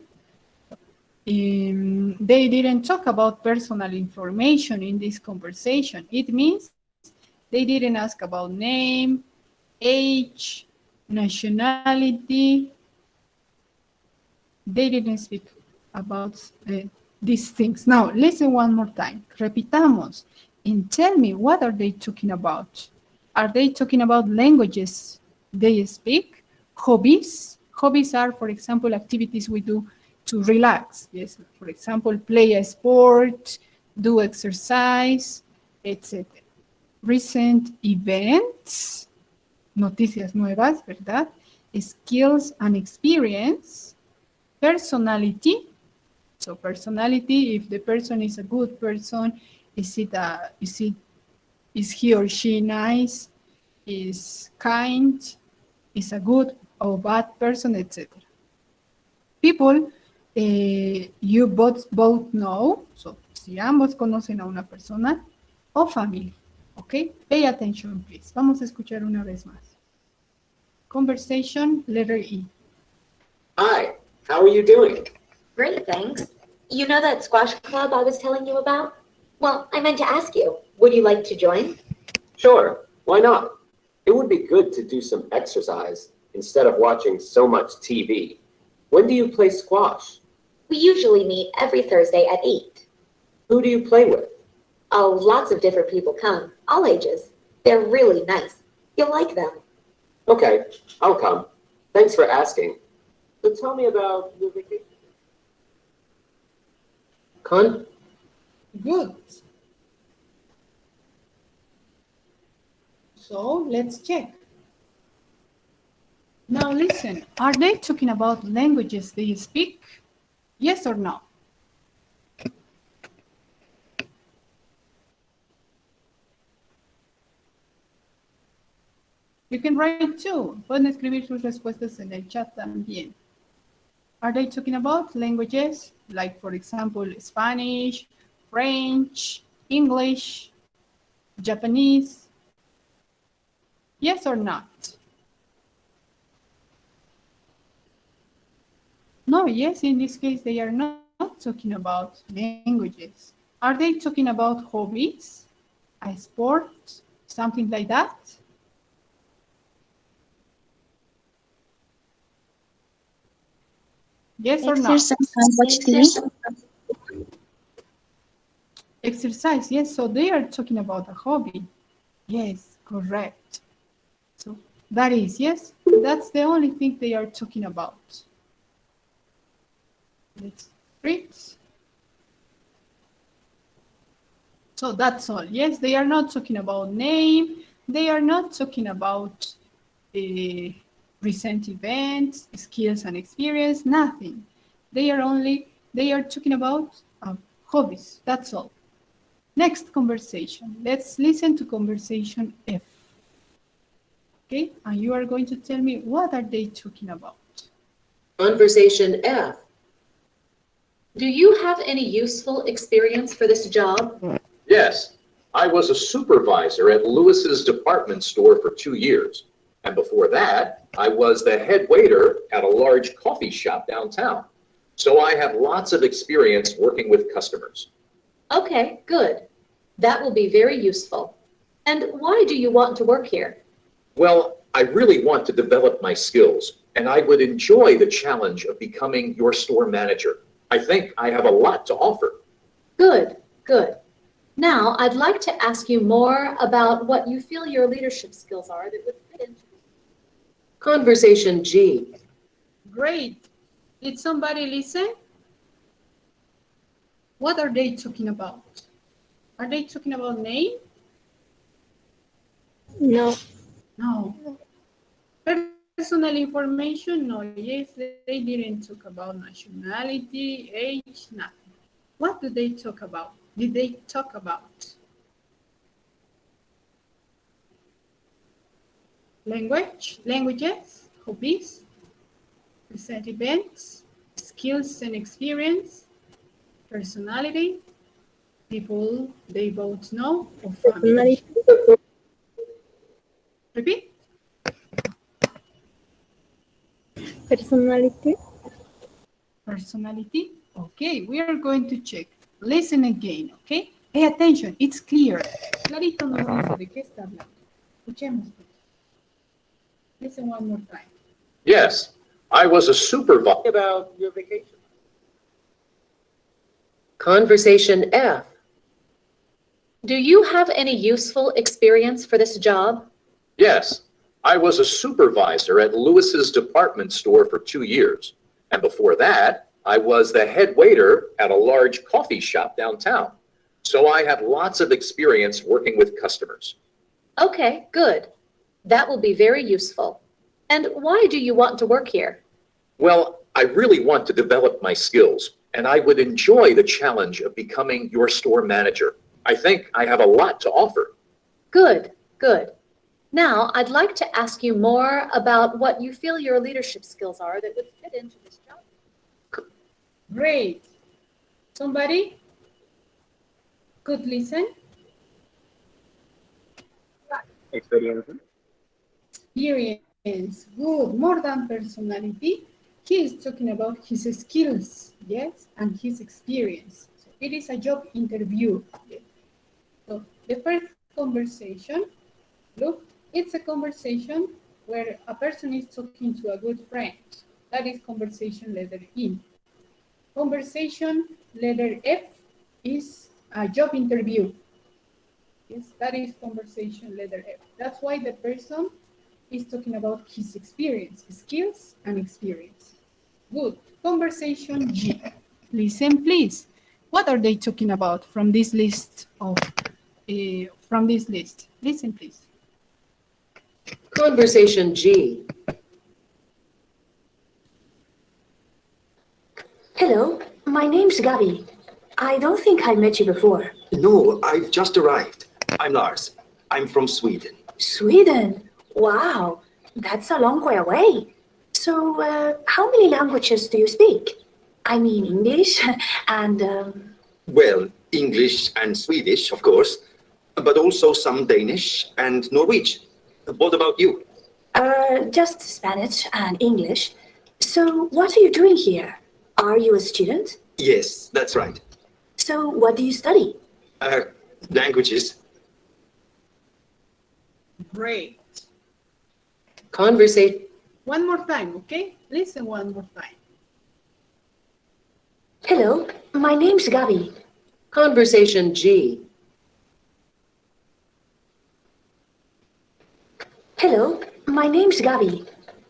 They didn't talk about personal information in this conversation. It means they didn't ask about name, age, nationality. They didn't speak about these things. Now, listen one more time. Repitamos. And tell me, what are they talking about? Are they talking about languages they speak? Hobbies? Hobbies are, for example, activities we do to relax. Yes, for example, play a sport, do exercise, etc. Recent events, noticias nuevas, ¿verdad? Skills and experience. Personality. So personality, if the person is a good person, is he or she nice? Is kind? is a good or bad person, etc. People you both know, so si ambos conocen a una persona, o family. Okay, pay attention, please. Vamos a escuchar una vez más. Conversation, letter E. Hi, how are you doing? Great, thanks. You know that squash club I was telling you about? Well, I meant to ask you, would you like to join? Sure, why not? It would be good to do some exercise instead of watching so much TV. When do you play squash? We usually meet every Thursday at 8. Who do you play with? Oh, lots of different people come, all ages. They're really nice. You'll like them. Okay, I'll come. Thanks for asking. So tell me about your vacation. Good. So let's check. Now listen, are they talking about languages they speak? Yes or no? You can write too. Pueden escribir sus respuestas en el chat también. Are they talking about languages like, for example, Spanish, French, English, Japanese? Yes or not? No, yes, in this case, they are not talking about languages. Are they talking about hobbies, a sport, something like that? Yes or no? Exercise, yes, so they are talking about a hobby. Yes, correct. So that is, yes, that's the only thing they are talking about. Let's read. So that's all. Yes, they are not talking about name. They are not talking about recent events, skills and experience, nothing. They are talking about hobbies. That's all. Next conversation. Let's listen to conversation F. Okay, and you are going to tell me what are they talking about. Conversation F. Do you have any useful experience for this job? Yes, I was a supervisor at Lewis's department store for 2 years. And before that, I was the head waiter at a large coffee shop downtown. So I have lots of experience working with customers. Okay, good. That will be very useful. And why do you want to work here? Well, I really want to develop my skills, and I would enjoy the challenge of becoming your store manager. I think I have a lot to offer. Good, good. Now, I'd like to ask you more about what you feel your leadership skills are that would fit into. Conversation G. Great. Did somebody listen? What are they talking about? Are they talking about name? No. No. Personal information? No. Yes, they didn't talk about nationality, age, nothing. What do they talk about? Did they talk about? Languages, hobbies, recent events, skills and experience, personality, people they both know, or family. Repeat. Personality. Personality. Okay, we are going to check. Listen again, okay? Pay attention, it's clear. Clarito nos dice de qué está hablando. Escuchemos. Listen one more time. Yes, I was a supervisor. About your vacation. Conversation F. Do you have any useful experience for this job? Yes, I was a supervisor at Lewis's department store for 2 years. And before that, I was the head waiter at a large coffee shop downtown. So I have lots of experience working with customers. Okay, good. That will be very useful. And why do you want to work here? Well, I really want to develop my skills, and I would enjoy the challenge of becoming your store manager. I think I have a lot to offer. Good, good. Now, I'd like to ask you more about what you feel your leadership skills are that would fit into this job. Great. Somebody could listen? Experience. Experience. Good. More than personality. He is talking about his skills, yes, and his experience. So it is a job interview. Yes. So the first conversation, look, it's a conversation where a person is talking to a good friend. That is conversation letter E. Conversation letter F is a job interview. Yes, that is conversation letter F. That's why the person is talking about his experience, skills, and experience. Good. Conversation G. Listen, please. What are they talking about from this list of Listen, please. Conversation G. Hello, my name's Gabi. I don't think I met you before. No, I've just arrived. I'm Lars. I'm from Sweden. Sweden? Wow, that's a long way away. So, how many languages do you speak? I mean English and... Well, English and Swedish, of course, but also some Danish and Norwegian. What about you? Just Spanish and English. So, what are you doing here? Are you a student? Yes, that's right. So, what do you study? Languages. Great. Conversation. One more time, okay? Listen one more time. Hello, my name's Gabi. Conversation G. Hello, my name's Gabi.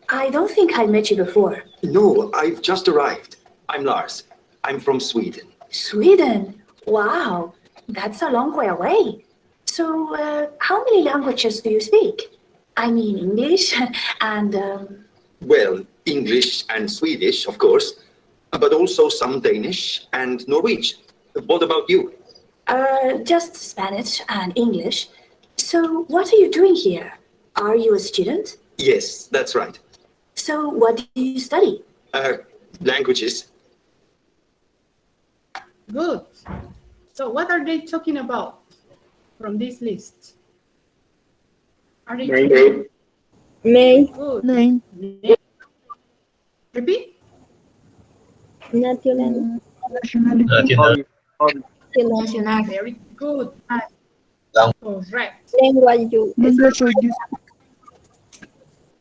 I don't think I met you before. No, I've just arrived. I'm Lars. I'm from Sweden. Sweden? Wow, that's a long way away. So, how many languages do you speak? I mean English and... Well, English and Swedish, of course, but also some Danish and Norwegian. What about you? Just Spanish and English. So, what are you doing here? Are you a student? Yes, that's right. So, what do you study? Languages. Good. So what are they talking about from this list? Are they talking Name. Good. Name. Repeat. National. Nacional. National. Very good. Correct. Language you Language you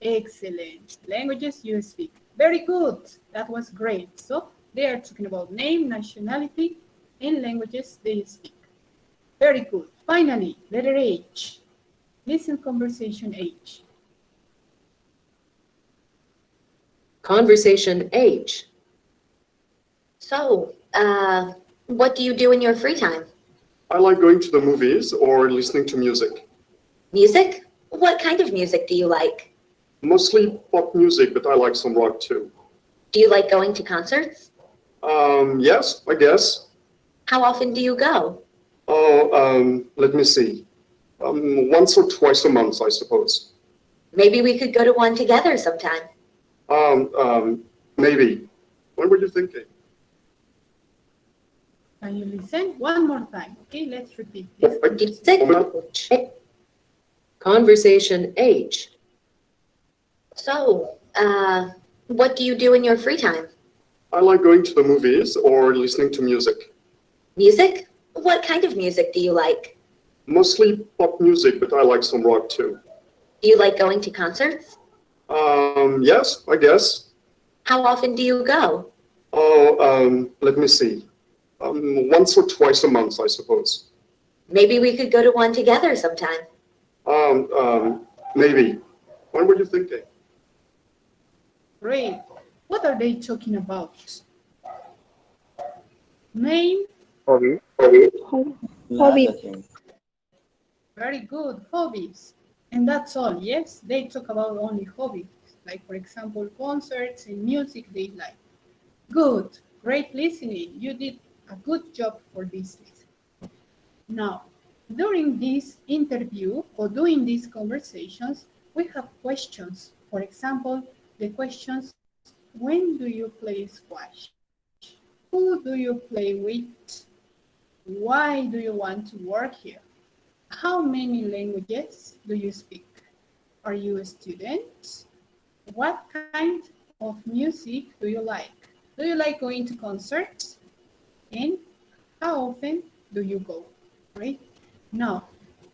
Excellent. Languages you speak. Very good. That was great. So they are talking about name, nationality, and languages they speak. Very good. Finally, letter H. Listen conversation H. Conversation H. So, what do you do in your free time? I like going to the movies or listening to music. Music? What kind of music do you like? Mostly pop music, but I like some rock too. Do you like going to concerts? Yes, I guess. How often do you go? Let me see. Once or twice a month, I suppose. Maybe we could go to one together sometime. Maybe. When were you thinking? Can you listen one more time? Okay, let's repeat this. Music. Conversation H. So, what do you do in your free time? I like going to the movies or listening to music. Music? What kind of music do you like? Mostly pop music, but I like some rock too. Do you like going to concerts? Yes, I guess. How often do you go? Let me see. Once or twice a month, I suppose. Maybe we could go to one together sometime. Maybe. When were you thinking? Great. What are they talking about? Name? Hobby. Very good. Hobbies. And that's all, yes? They talk about only hobbies. Like, for example, concerts and music they like. Good. Great listening. You did a good job for this list. Now, During this interview or during these conversations, we have questions. For example, the questions, when do you play squash? Who do you play with? Why do you want to work here? How many languages do you speak? Are you a student? What kind of music do you like? Do you like going to concerts? And how often do you go? Right? Now,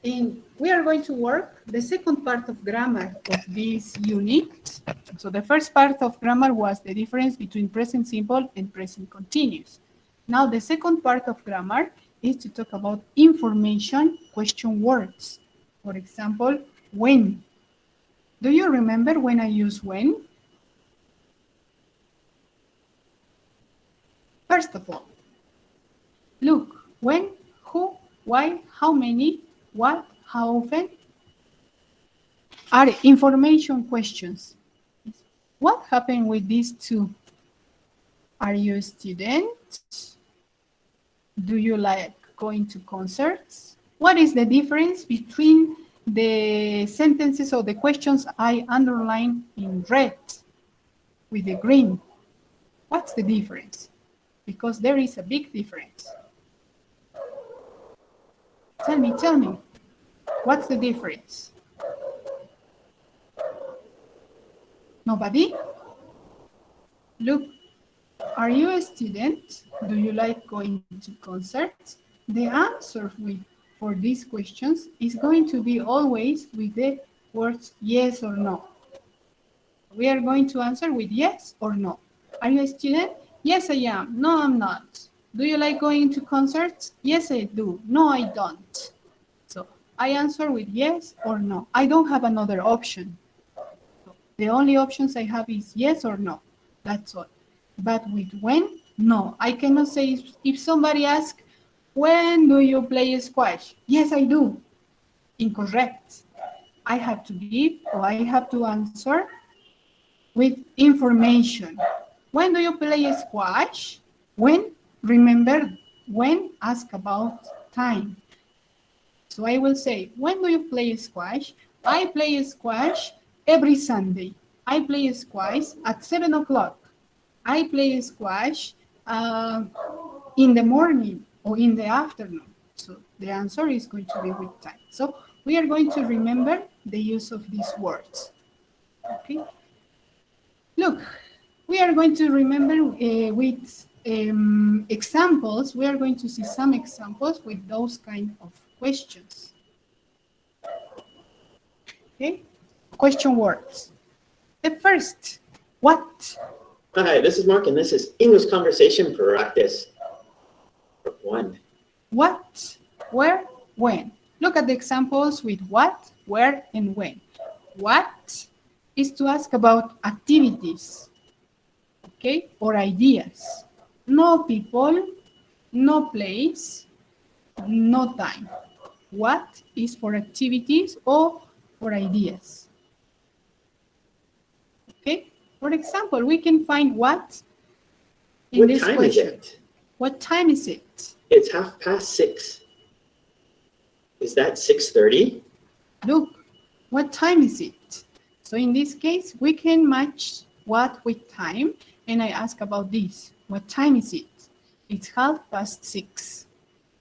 we are going to work the second part of grammar of this unit. So the first part of grammar was the difference between present simple and present continuous. Now the second part of grammar is to talk about information question words. For example, when. Do you remember when I use when? First of all, look, when, who, why, how many, what, how often are information questions. What happened with these two? Are you a student? Do you like going to concerts? What is the difference between the sentences or the questions I underline in red with the green? What's the difference? Because there is a big difference. Tell me, what's the difference? Nobody? Look, are you a student? Do you like going to concerts? The answer for these questions is going to be always with the words yes or no. We are going to answer with yes or no. Are you a student? Yes, I am. No, I'm not. Do you like going to concerts? Yes, I do. No, I don't. So I answer with yes or no. I don't have another option. The only options I have is yes or no. That's all. But with when, no. I cannot say if somebody asks, when do you play squash? Yes, I do. Incorrect. I have to give or I have to answer with information. When do you play squash? When? Remember, when, ask about time. So I will say, when do you play squash? I play squash every Sunday. I play squash at 7 o'clock. I play squash in the morning or in the afternoon. So the answer is going to be with time. So we are going to remember the use of these words. Okay. Look, we are going to remember with examples. We are going to see some examples with those kind of questions. Okay. Question words. The first, what? Hi, this is Mark, and this is English conversation practice. One. What, where, when. Look at the examples with what, where, and when. What is to ask about activities, okay, or ideas. No people, no place, no time. What is for activities or for ideas. Okay, for example, we can find what in this question. What time is it? What time is it? It's 6:30. Is that 6:30? Look, what time is it? So in this case, we can match what with time, and I ask about this. What time is it? It's 6:30.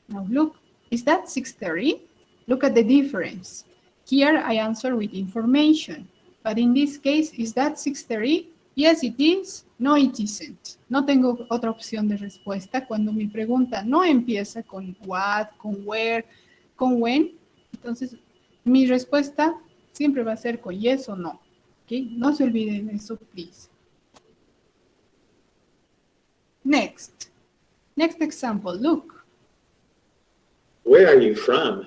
Now look, is that 6:30? Look at the difference. Here I answer with information, but in this case, is that 6:30? Yes, it is. No, it isn't. No tengo otra opción de respuesta cuando mi pregunta no empieza con what, con where, con when. Entonces, mi respuesta siempre va a ser con yes o no. ¿Okay? No se olviden eso, please. Next. Next example, look. Where are you from?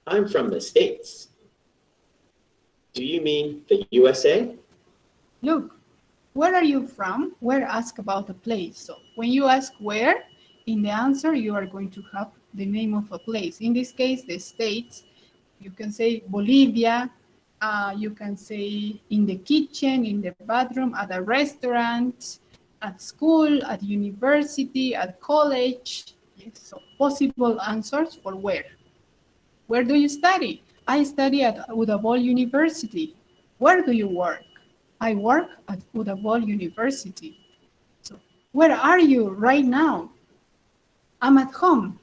I'm from the States. Do you mean the USA? Look, where are you from? Where ask about a place. So when you ask where, in the answer, you are going to have the name of a place. In this case, the States. You can say Bolivia. You can say in the kitchen, in the bathroom, at a restaurant, at school, at university, at college. Yes, so possible answers for where. Where do you study? I study at Udavol University. Where do you work? I work at Udavol University. So, where are you right now? I'm at home.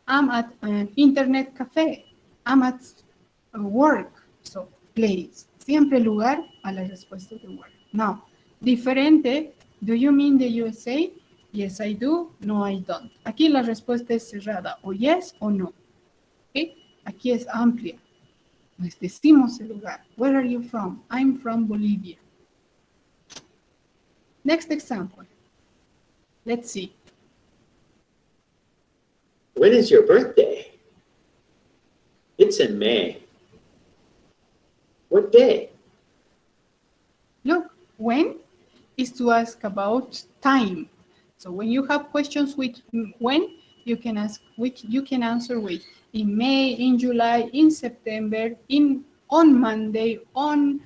I'm at an internet cafe. I'm at work. So, place. Siempre lugar a la respuesta de work. Now, diferente, do you mean the USA? Yes, I do. No, I don't. Aquí la respuesta es cerrada, o yes o no. ¿Okay? Aquí es amplia. Pues decimos el lugar. Where are you from? I'm from Bolivia. Next example. Let's see. When is your birthday? It's in May. What day? Look, when is to ask about time. So when you have questions with when, you can ask which you can answer with in May, in July, in September, on Monday, on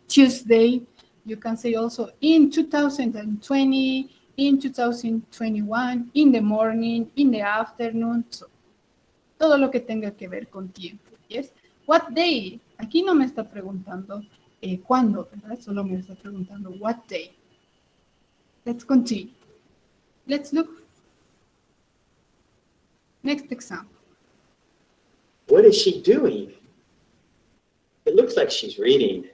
Tuesday. You can say also in 2020, in 2021, in the morning, in the afternoon. So, todo lo que tenga que ver con tiempo. Yes. What day? Aquí no me está preguntando cuándo, ¿verdad? Solo me está preguntando what day. Let's continue. Let's look. Next example. What is she doing? It looks like she's reading.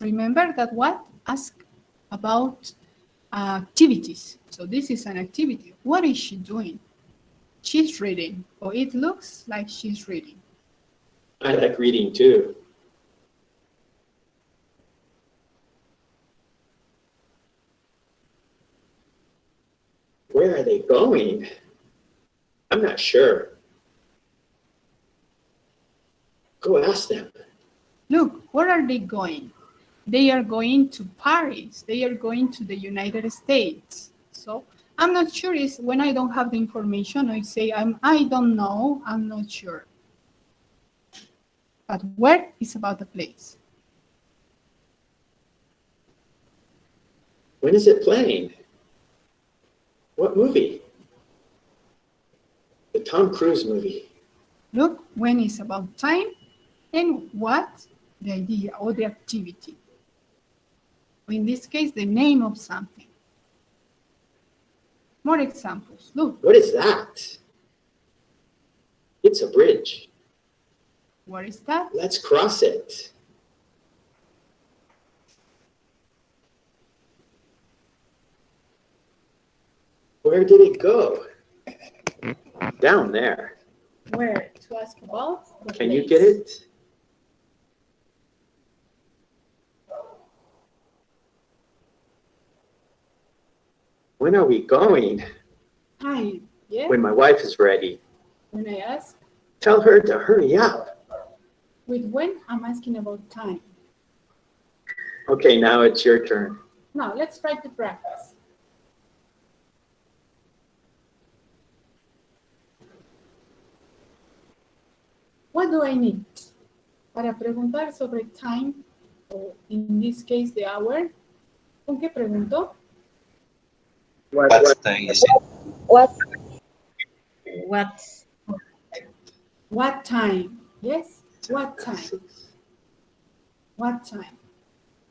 Remember that what? Ask about activities. So this is an activity. What is she doing? She's reading, or it looks like she's reading. I like reading too. Where are they going? I'm not sure. Go ask them. Look, where are they going? They are going to Paris. They are going to the United States. So I'm not sure. Is when I don't have the information, I say I don't know. I'm not sure. But where is about the place. When is it playing? What movie? The Tom Cruise movie. Look, when is about time, and what the idea or the activity. In this case, the name of something. More examples. Look. What is that? It's a bridge. What is that? Let's cross it. Where did it go? Down there. Where to ask about? The Can you place. get it? When are we going? Hi. Yeah. When my wife is ready. When I ask. Tell her to hurry up. With when, I'm asking about time. Okay, now it's your turn. Now, let's try to practice. What do I need? Para preguntar sobre time, or in this case, the hour, ¿con qué pregunto? What time is it? What time? Yes? What time? What time?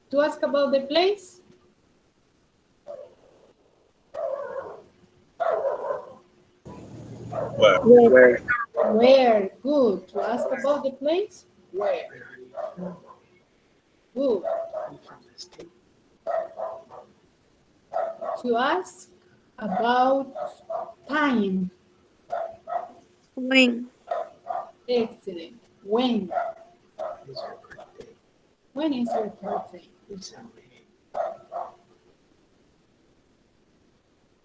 To ask about the place? Where? Where? Good. To ask about the place? Where? Good. To ask about time. When? Excellent. When? When is your birthday?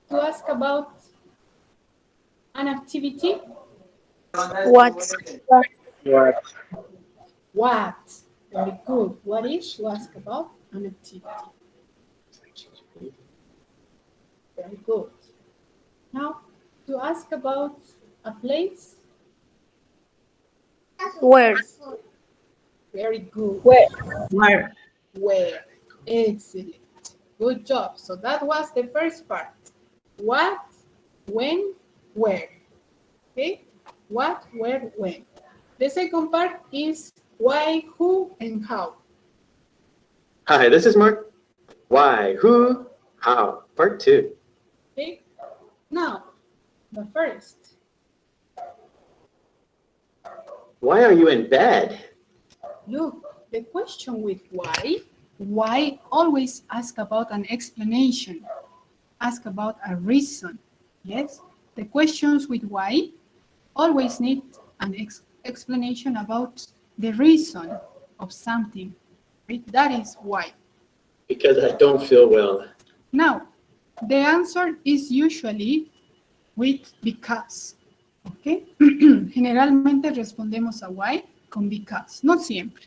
To ask about an activity? What? What? Very good. What is to ask about an activity? Very good. Now, to ask about a place? Where? Very good. Where? Where? Excellent. Good job. So that was the first part. What, when, where. Okay? What, where, when. The second part is why, who, and how. Hi, this is Mark. Why, who, how. Part 2. Okay? Now, the first. Why are you in bed? Look, the question with why always ask about an explanation, ask about a reason, yes? The questions with why always need an explanation about the reason of something, right? That is why. Because I don't feel well. Now, the answer is usually with because, ¿ok? Generalmente respondemos a why con because, no siempre,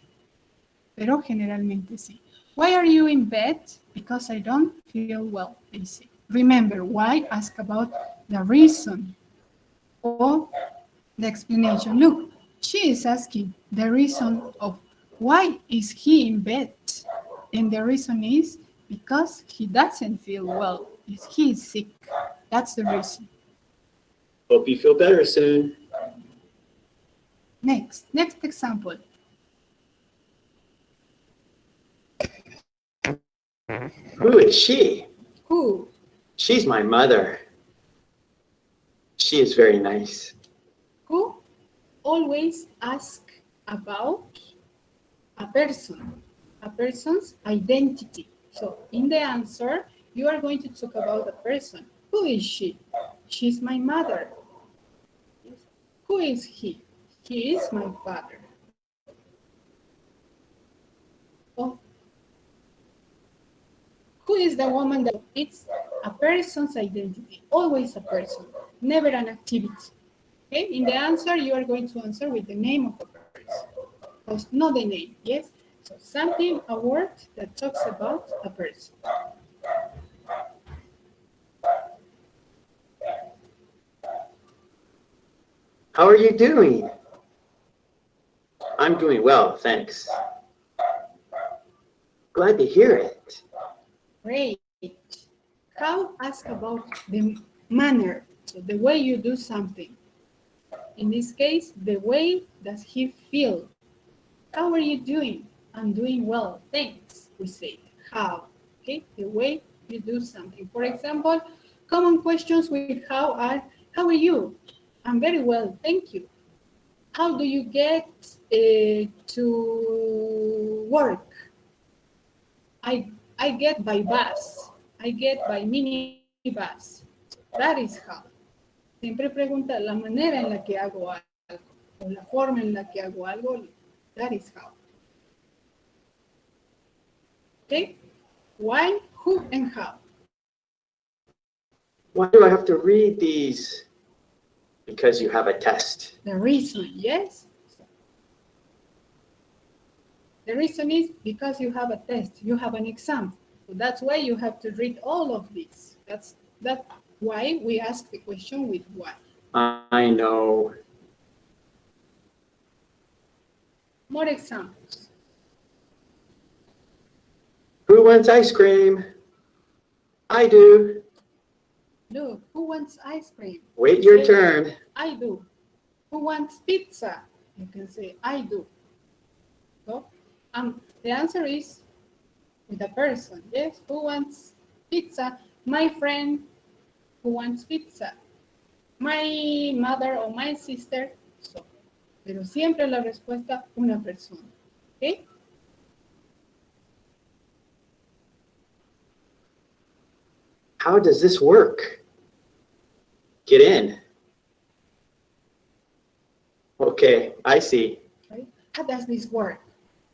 pero generalmente sí. Why are you in bed? Because I don't feel well, they say. Remember, why? Ask about the reason or the explanation. Look, she is asking the reason of why is he in bed? And the reason is because he doesn't feel well. He is sick. That's the reason. Hope you feel better soon. Next example. Who is she? Who? She's my mother. She is very nice. Who? Always ask about a person, a person's identity. So in the answer, you are going to talk about a person. Who is she? She's my mother. Who is he? He is my father. Oh. Who is the woman that it's a person's identity? Always a person, never an activity. Okay? In the answer, you are going to answer with the name of a person. Not the name, yes? So something, a word that talks about a person. How are you doing? I'm doing well, thanks. Glad to hear it. Great. How? Ask about the manner, so the way you do something. In this case, the way does he feel? How are you doing? I'm doing well, thanks, we say. How? Okay, the way you do something. For example, common questions with how are you? I'm very well, thank you. How do you get to work? I get by bus. I get by minibus. That is how. Siempre pregunta la manera en la que hago algo o la forma en la que hago algo. That is how. Okay? Why, who, and how. Why do I have to read these? Because you have a test. The reason, yes. The reason is because you have a test, you have an exam. So that's why you have to read all of this. That's why we ask the question with why. I know. More examples. Who wants ice cream? I do. Look, who wants ice cream? Wait your turn. I do. Who wants pizza? You can say, I do. So, the answer is with a person. Yes, who wants pizza? My friend who wants pizza. My mother or my sister. So, pero siempre la respuesta una persona. ¿Ok? How does this work? Get in. Okay, I see. Right? How does this work?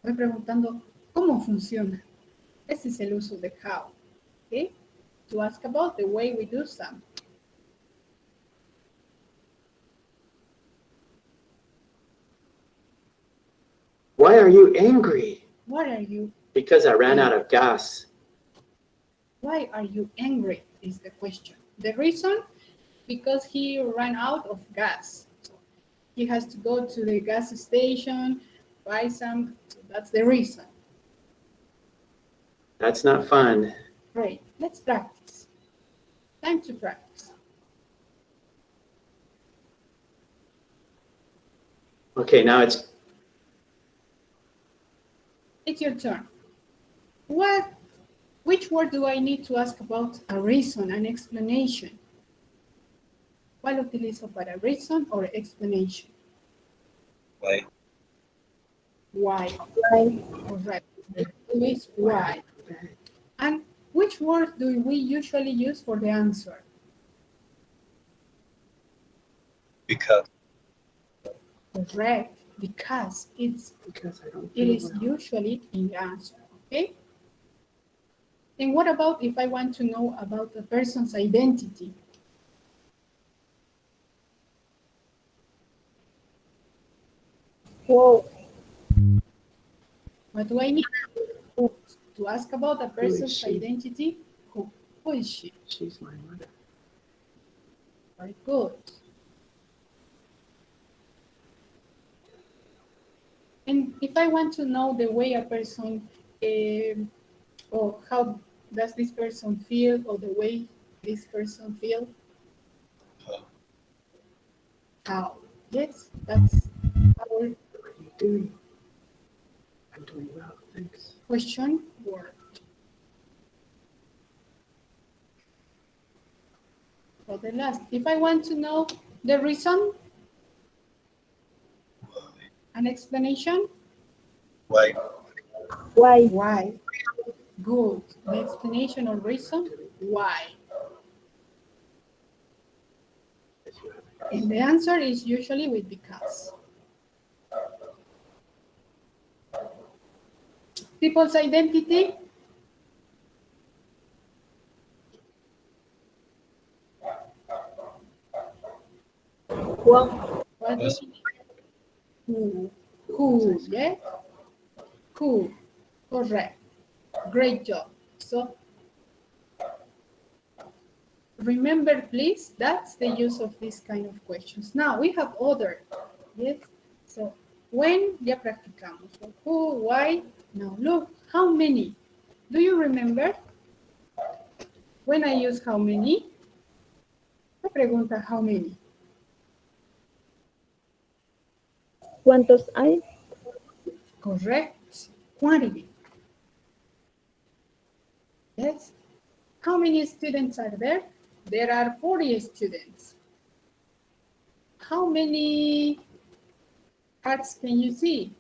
Estoy preguntando cómo funciona. Ese es el uso de how. Okay? To ask about the way we do something. Why are you angry? What are you? Because I ran out of gas. Why are you angry is the question. The reason? Because he ran out of gas. So he has to go to the gas station, buy some. So that's the reason. That's not fun. Great. Let's practice. Time to practice. Okay, now it's your turn. Which word do I need to ask about a reason, an explanation? ¿Cuál utilizo para reason or explanation? Why? Why? Why? Correct. It is why. And which word do we usually use for the answer? Because. Correct. Because it is usually in the answer. Okay. And what about if I want to know about a person's identity? Who? What do I need to ask about a person's identity? Who is she? She's my mother. Very good. And if I want to know the way a person, or how does this person feel, or the way this person feels? How? Yes, that's our doing? I'm doing well, thanks. question word. For the last, if I want to know the reason, an explanation. Why? Why? Why? Good. The explanation or reason, why? And the answer is usually with because. People's identity. Well, What is who, yeah? Who, correct. Great job. So, remember, please, that's the use of this kind of questions. Now, we have other, yes? So, when, ya practicamos. So, who, why? Now, look, how many? Do you remember? When I use how many? La pregunta, how many? ¿cuántos hay? Correct. Quantity. Yes. How many students are there? There are 40 students. How many cars can you see?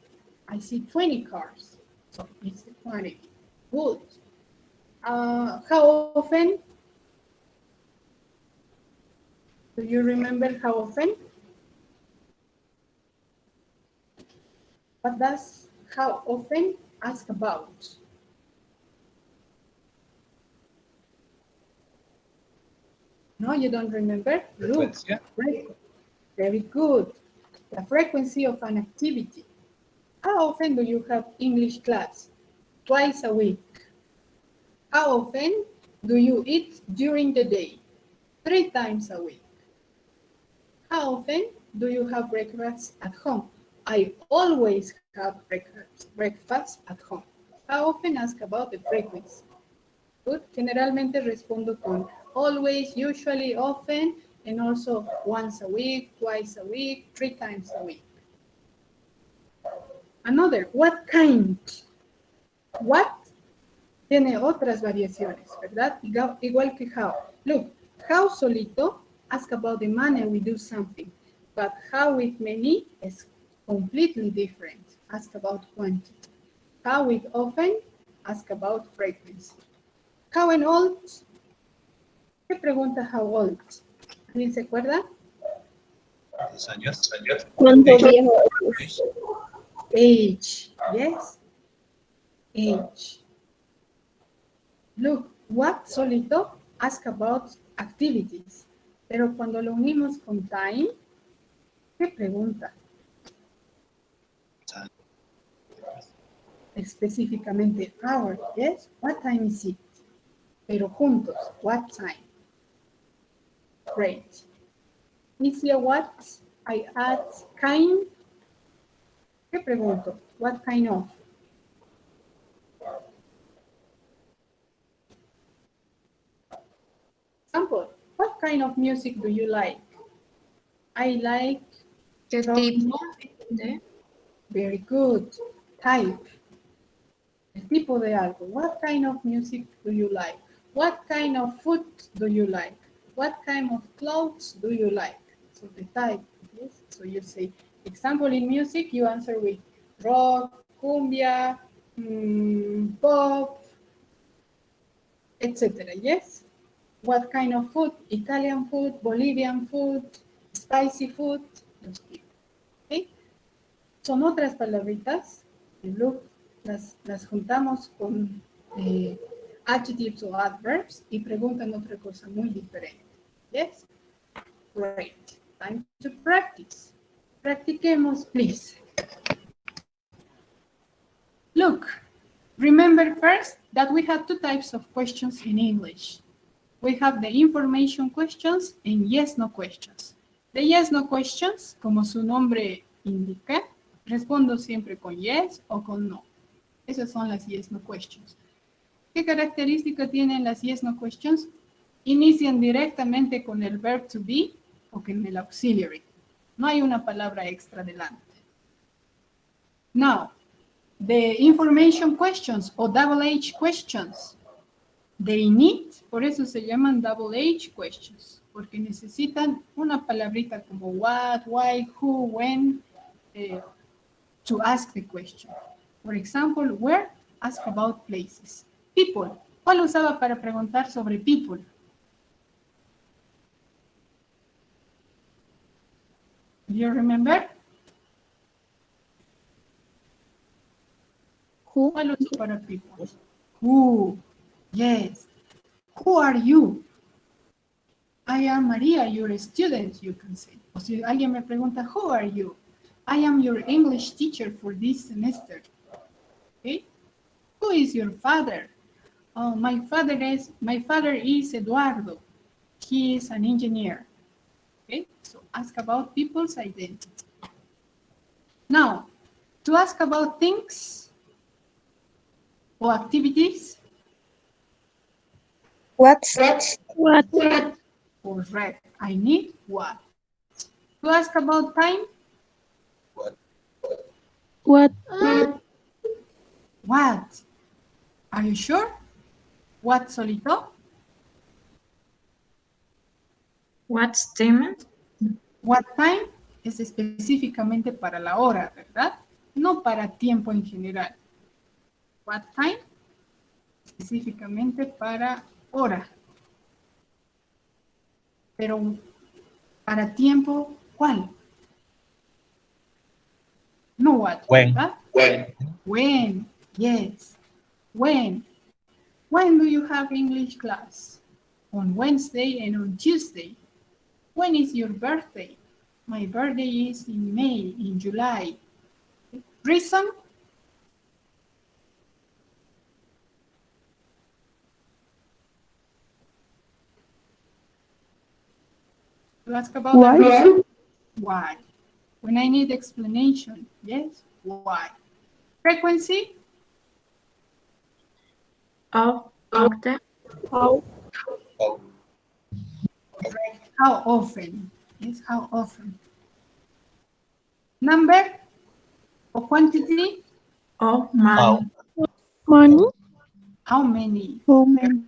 I see 20 cars. So it's the quantity. Good. How often? Do you remember how often? What does how often ask about? No, you don't remember? Look, very good. The frequency of an activity. How often do you have English class? Twice a week. How often do you eat during the day? 3 times a week. How often do you have breakfast at home? I always have breakfast at home. How often? Ask about the frequency. Good. Generalmente respondo con always, usually, often, and also once a week, twice a week, 3 times a week. Another, what kind? What tiene otras variaciones, ¿verdad? Igual que how. Look, how solito, ask about the manner we do something, but how with many is completely different. Ask about quantity. How with often, ask about frequency. How and old? ¿Qué pregunta how old? ¿Alguien se acuerda? ¿Cuánto viejo es? Age, yes. Age. Look, what solito? Ask about activities. Pero cuando lo unimos con time, ¿qué pregunta? Específicamente hour, yes. What time is it? Pero juntos, what time? Great. Easy what? I add kind. ¿Qué pregunto? What kind of? Example, what kind of music do you like? I like ¿De? Very good. Type. El tipo de algo. What kind of music do you like? What kind of food do you like? What kind of clothes do you like? So the type. Yes? So you say, example in music, you answer with rock, cumbia, pop, etc. Yes? What kind of food? Italian food, Bolivian food, spicy food. ¿Okay? Son otras palabritas. Look, las juntamos con adjectives o adverbs y preguntan otra cosa muy diferente. Yes? Great. Time to practice. Practiquemos, please. Look, remember first that we have two types of questions in English. We have the information questions and yes-no questions. The yes-no questions, como su nombre indica, respondo siempre con yes o con no. Esas son las yes-no questions. ¿Qué característica tienen las yes-no questions? Inician directamente con el verb to be o con el auxiliary. No hay una palabra extra delante. Now, the information questions o double H questions, they need, por eso se llaman double H questions, porque necesitan una palabrita como what, why, who, when, to ask the question. For example, where, ask about places. People, ¿cuál usaba para preguntar sobre people? Do you remember? Who? ¿Cuál usó para people? Who? Yes. Who are you? I am Maria, your student, you can say. O si alguien me pregunta, who are you? I am your English teacher for this semester. Okay? Who is your father? Oh, my father is Eduardo. He is an engineer. Okay? So ask about people's identity. Now, to ask about things or activities. What? Correct. I need what? To ask about time. What? What? Are you sure? What, Solito? What statement? What time es específicamente para la hora, ¿verdad? No para tiempo en general. What time? Específicamente para hora. Pero para tiempo, ¿cuál? No what, ¿verdad? When, yes. When do you have English class? On Wednesday and on Tuesday. When is your birthday? My birthday is in May, in July. Reason? To ask about Why? the reason? Why? When I need explanation, yes, why? Frequency? Often. How often? Yes, how often? Number or quantity? Of money. Money? How many? How many?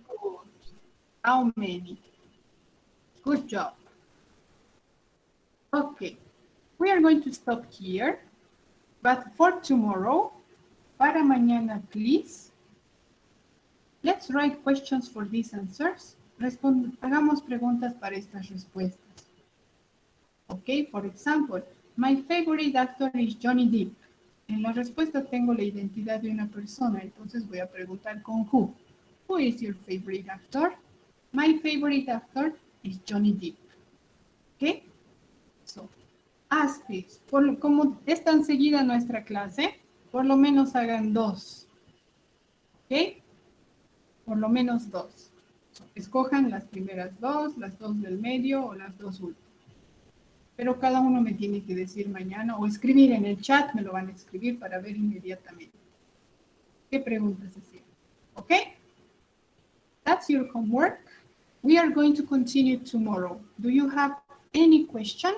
How many? Good job. Okay, we are going to stop here, but for tomorrow, para mañana, please, let's write questions for these answers. Hagamos preguntas para estas respuestas. Okay, for example, my favorite actor is Johnny Depp. En la respuesta tengo la identidad de una persona, entonces voy a preguntar con who. Who is your favorite actor? My favorite actor is Johnny Depp. Okay, so ask this. Como es tan seguida nuestra clase, por lo menos hagan dos. Ok, por lo menos dos. Escojan las primeras dos, las dos del medio o las dos últimas. Pero cada uno me tiene que decir mañana o escribir en el chat, me lo van a escribir para ver inmediatamente. ¿Qué preguntas hacían? ¿Ok? That's your homework. We are going to continue tomorrow. Do you have any question?